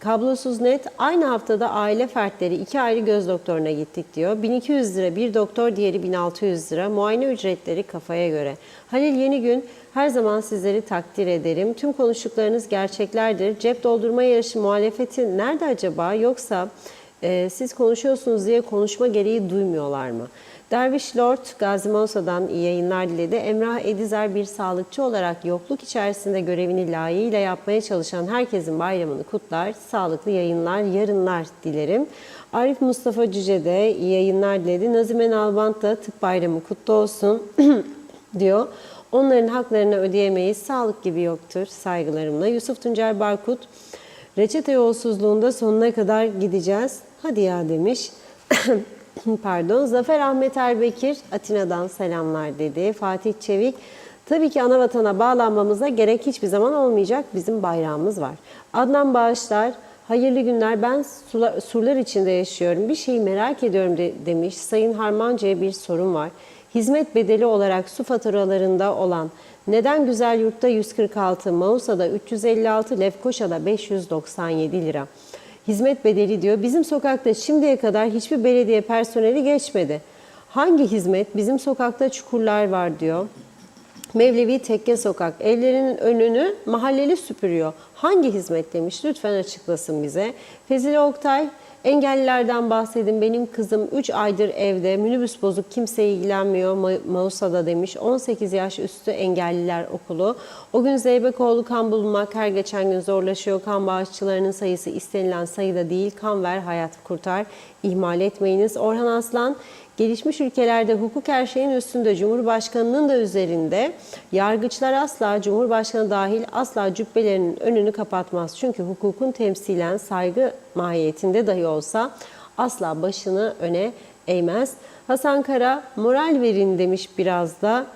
kablosuz net. Aynı haftada aile fertleri 2 ayrı göz doktoruna gittik diyor. 1200 lira bir doktor, diğeri 1600 lira. Muayene ücretleri kafaya göre. Halil Yenigün, her zaman sizleri takdir ederim. Tüm konuştuklarınız gerçeklerdir. Cep doldurma yarışı muhalefeti nerede acaba? Yoksa siz konuşuyorsunuz diye konuşma gereği duymuyorlar mı? Derviş Lord Gazi Mausa'dan iyi yayınlar diledi. Emrah Edizer, bir sağlıkçı olarak yokluk içerisinde görevini layığıyla yapmaya çalışan herkesin bayramını kutlar. Sağlıklı yayınlar, yarınlar dilerim. Arif Mustafa Cüce de iyi yayınlar diledi. Nazime Nalbant da tıp bayramı kutlu olsun diyor. Onların haklarını ödeyemeyiz. Sağlık gibi yoktur. Saygılarımla. Yusuf Tuncer Barkut, reçete yolsuzluğunda sonuna kadar gideceğiz. Hadi ya demiş. Pardon. Zafer Ahmet Erbekir, Atina'dan selamlar dedi. Fatih Çevik, tabii ki ana vatana bağlanmamıza gerek hiçbir zaman olmayacak. Bizim bayrağımız var. Adnan Bağışlar, hayırlı günler. Ben surlar içinde yaşıyorum. Bir şeyi merak ediyorum demiş. Sayın Harmanca'ya bir sorun var. Hizmet bedeli olarak su faturalarında olan neden Güzelyurt'ta 146, Mausa'da 356, Lefkoşa'da 597 lira. Hizmet bedeli diyor. Bizim sokakta şimdiye kadar hiçbir belediye personeli geçmedi. Hangi hizmet? Bizim sokakta çukurlar var diyor. Mevlevi Tekke Sokak, evlerinin önünü mahalleli süpürüyor. Hangi hizmet demiş? Lütfen açıklasın bize. Fezile Oktay, engellilerden bahsedin. Benim kızım 3 aydır evde. Minibüs bozuk, kimse ilgilenmiyor. Mausa'da demiş. 18 yaş üstü engelliler okulu. O gün Zeybekoğlu, kan bulmak her geçen gün zorlaşıyor. Kan bağışçılarının sayısı istenilen sayıda değil. Kan ver, hayat kurtar. İhmal etmeyiniz. Orhan Aslan, gelişmiş ülkelerde hukuk her şeyin üstünde, Cumhurbaşkanı'nın da üzerinde. Yargıçlar asla, Cumhurbaşkanı dahil asla cübbelerinin önünü kapatmaz. Çünkü hukukun temsilen saygı mahiyetinde dahi olsa asla başını öne eğmez. Hasan Kara, moral verin demiş biraz da.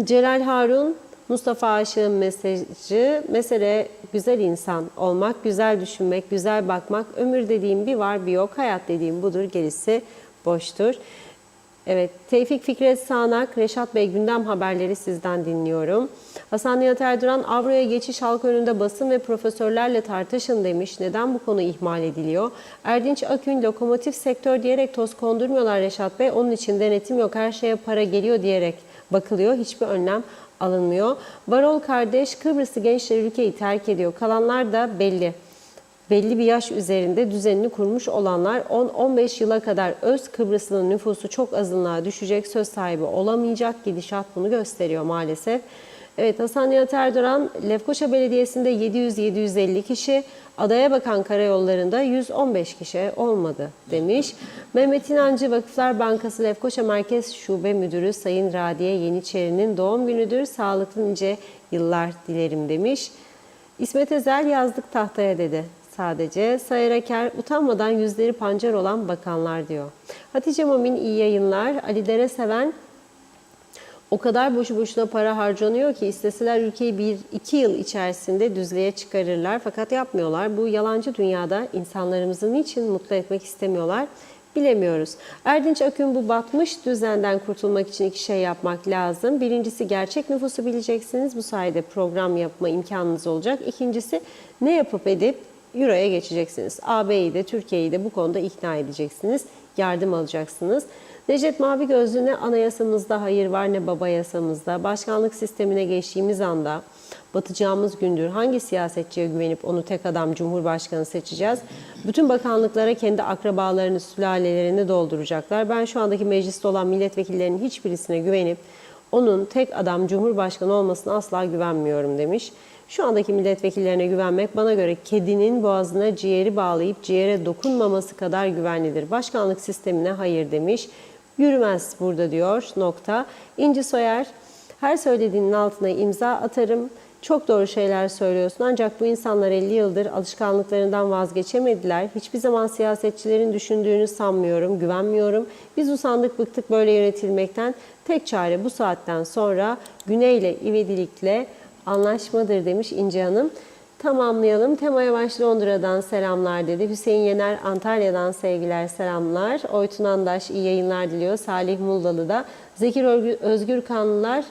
Celal Harun, Mustafa Aşık'ın mesajı, mesele güzel insan olmak, güzel düşünmek, güzel bakmak. Ömür dediğim bir var bir yok, hayat dediğim budur, gerisi boştur. Evet, Tevfik Fikret Sağnak, Reşat Bey gündem haberleri sizden dinliyorum. Hasan Nihat Erduran, avroya geçiş halk önünde basın ve profesörlerle tartışın demiş. Neden bu konu ihmal ediliyor? Erdinç Akün, lokomotif sektör diyerek toz kondurmuyorlar Reşat Bey. Onun için denetim yok, her şeye para geliyor diyerek bakılıyor. Hiçbir önlem alınmıyor. Varol kardeş, Kıbrıslı gençler ülkeyi terk ediyor. Kalanlar da belli. Belli bir yaş üzerinde düzenini kurmuş olanlar 10-15 yıla kadar öz Kıbrıslı'nın nüfusu çok azınlığa düşecek, söz sahibi olamayacak, gidişat bunu gösteriyor maalesef. Evet, Hasan Nihat Erduran, Lefkoşa Belediyesi'nde 700-750 kişi, adaya bakan karayollarında 115 kişi olmadı demiş. Mehmet İnancı, Vakıflar Bankası Lefkoşa Merkez Şube Müdürü Sayın Radiye Yeniçeri'nin doğum günüdür, sağlıklı nice yıllar dilerim demiş. İsmet Özel, yazdık tahtaya dedi. Sadece Sayar Aker, utanmadan yüzleri pancar olan bakanlar diyor. Hatice Momin, iyi yayınlar. Ali Dere Seven, o kadar boşu boşuna para harcanıyor ki isteseler ülkeyi 1-2 yıl içerisinde düzlüğe çıkarırlar. Fakat yapmıyorlar. Bu yalancı dünyada insanlarımızı niçin mutlu etmek istemiyorlar bilemiyoruz. Erdinç Akün, bu batmış düzenden kurtulmak için 2 şey yapmak lazım. Birincisi, gerçek nüfusu bileceksiniz. Bu sayede program yapma imkanınız olacak. İkincisi, ne yapıp edip Euro'ya geçeceksiniz. AB'yi de Türkiye'yi de bu konuda ikna edeceksiniz. Yardım alacaksınız. Necdet Mavi Gözlü, ne anayasamızda hayır var ne baba yasamızda. Başkanlık sistemine geçtiğimiz anda batacağımız gündür. Hangi siyasetçiye güvenip onu tek adam Cumhurbaşkanı seçeceğiz? Bütün bakanlıklara kendi akrabalarını, sülalelerini dolduracaklar. Ben şu andaki mecliste olan milletvekillerinin hiçbirisine güvenip onun tek adam Cumhurbaşkanı olmasına asla güvenmiyorum demiş. Şu andaki milletvekillerine güvenmek bana göre kedinin boğazına ciğeri bağlayıp ciğere dokunmaması kadar güvenlidir. Başkanlık sistemine hayır demiş. Yürümez burada diyor. Nokta. İnci Soyer, her söylediğinin altına imza atarım. Çok doğru şeyler söylüyorsun ancak bu insanlar 50 yıldır alışkanlıklarından vazgeçemediler. Hiçbir zaman siyasetçilerin düşündüğünü sanmıyorum, güvenmiyorum. Biz usandık, bıktık böyle yönetilmekten. Tek çare bu saatten sonra Güney'le, ivedilikle anlaşmadır demiş İnci Hanım. Tamamlayalım. Tema Yavaş Londra'dan selamlar dedi. Hüseyin Yener Antalya'dan sevgiler, selamlar. Oytun Andaş iyi yayınlar diliyor. Salih Muldalı da. Zekir Özgür Kanlılar,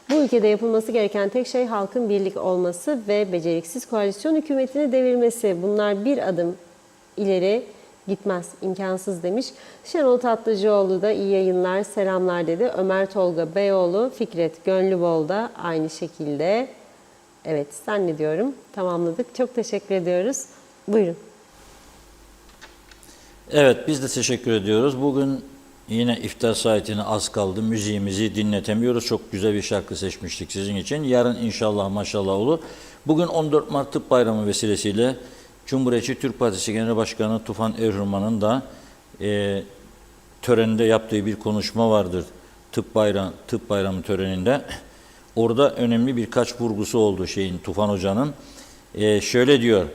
bu ülkede yapılması gereken tek şey halkın birlik olması ve beceriksiz koalisyon hükümetini devirmesi. Bunlar bir adım ileri gitmez, imkansız demiş. Şenol Tatlıcıoğlu da iyi yayınlar, selamlar dedi. Ömer Tolga Beyoğlu, Fikret Gönlübol da aynı şekilde. Evet, zannediyorum tamamladık. Çok teşekkür ediyoruz. Buyurun. Evet, biz de teşekkür ediyoruz. Bugün yine iftar saatine az kaldı. Müziğimizi dinletemiyoruz. Çok güzel bir şarkı seçmiştik sizin için. Yarın inşallah maşallah olur. Bugün 14 Mart Tıp Bayramı vesilesiyle Cumhuriyetçi Türk Partisi Genel Başkanı Tufan Erhurman'ın da töreninde yaptığı bir konuşma vardır. Tıp Bayramı töreninde. Orada önemli birkaç vurgusu oldu Tufan Hoca'nın. Şöyle diyor,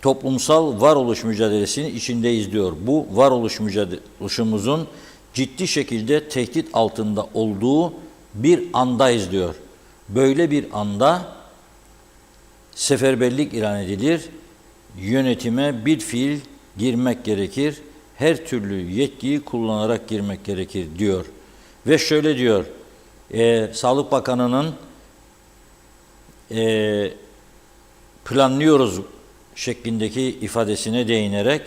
toplumsal varoluş mücadelesinin içindeyiz diyor. Bu varoluş mücadelemizin ciddi şekilde tehdit altında olduğu bir andayız diyor. Böyle bir anda seferberlik ilan edilir, yönetime bir fiil girmek gerekir, her türlü yetkiyi kullanarak girmek gerekir diyor. Ve şöyle diyor, Sağlık Bakanı'nın planlıyoruz şeklindeki ifadesine değinerek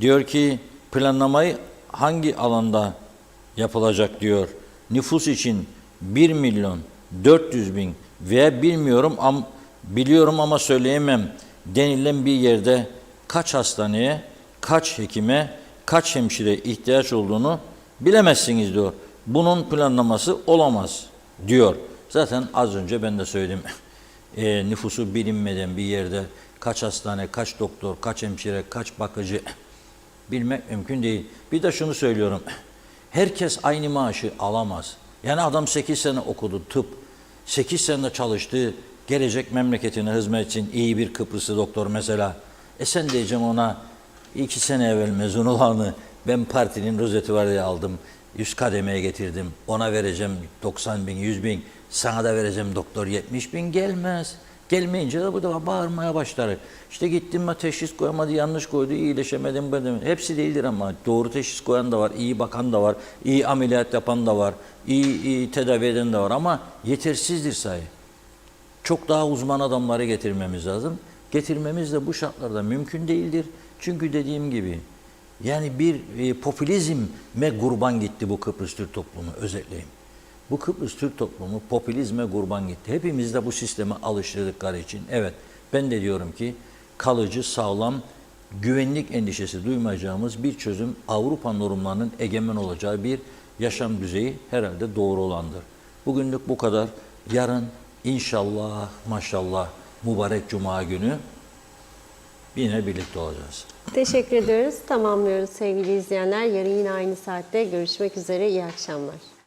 diyor ki planlamayı hangi alanda yapılacak diyor. Nüfus için 1.400.000 veya biliyorum ama söyleyemem denilen bir yerde kaç hastaneye, kaç hekime, kaç hemşire ihtiyaç olduğunu bilemezsiniz diyor. Bunun planlaması olamaz diyor. Zaten az önce ben de söyledim. Nüfusu bilinmeden bir yerde kaç hastane, kaç doktor, kaç hemşire, kaç bakıcı bilmek mümkün değil. Bir de şunu söylüyorum. Herkes aynı maaşı alamaz. Yani adam 8 sene okudu tıp, 8 sene çalıştı, gelecek memleketine hizmet için iyi bir Kıbrıslı doktor mesela. Sen diyeceğim ona 2 sene evvel mezun olanı ben partinin rozeti var diye aldım. 100 kademeye getirdim. Ona vereceğim 90.000, 100.000. sana da vereceğim doktor 70 bin gelmez. Gelmeyince de bu defa bağırmaya başlar. İşte gittim mi teşhis koyamadı, yanlış koydu, iyileşemedim. Hepsi değildir ama doğru teşhis koyan da var, iyi bakan da var, iyi ameliyat yapan da var, iyi tedavi eden de var ama yetersizdir sayı. Çok daha uzman adamları getirmemiz lazım. Getirmemiz de bu şartlarda mümkün değildir. Çünkü dediğim gibi yani bir popülizme kurban gitti bu Kıbrıs Türk toplumu, özetleyeyim. Bu Kıbrıs Türk toplumu popülizme kurban gitti. Hepimiz de bu sisteme alıştırdıkları için. Evet, ben de diyorum ki kalıcı, sağlam, güvenlik endişesi duymayacağımız bir çözüm Avrupa normlarının egemen olacağı bir yaşam düzeyi herhalde doğru olandır. Bugünlük bu kadar. Yarın inşallah, maşallah mübarek Cuma günü yine birlikte olacağız. Teşekkür ediyoruz. Tamamlıyoruz sevgili izleyenler. Yarın yine aynı saatte görüşmek üzere. İyi akşamlar.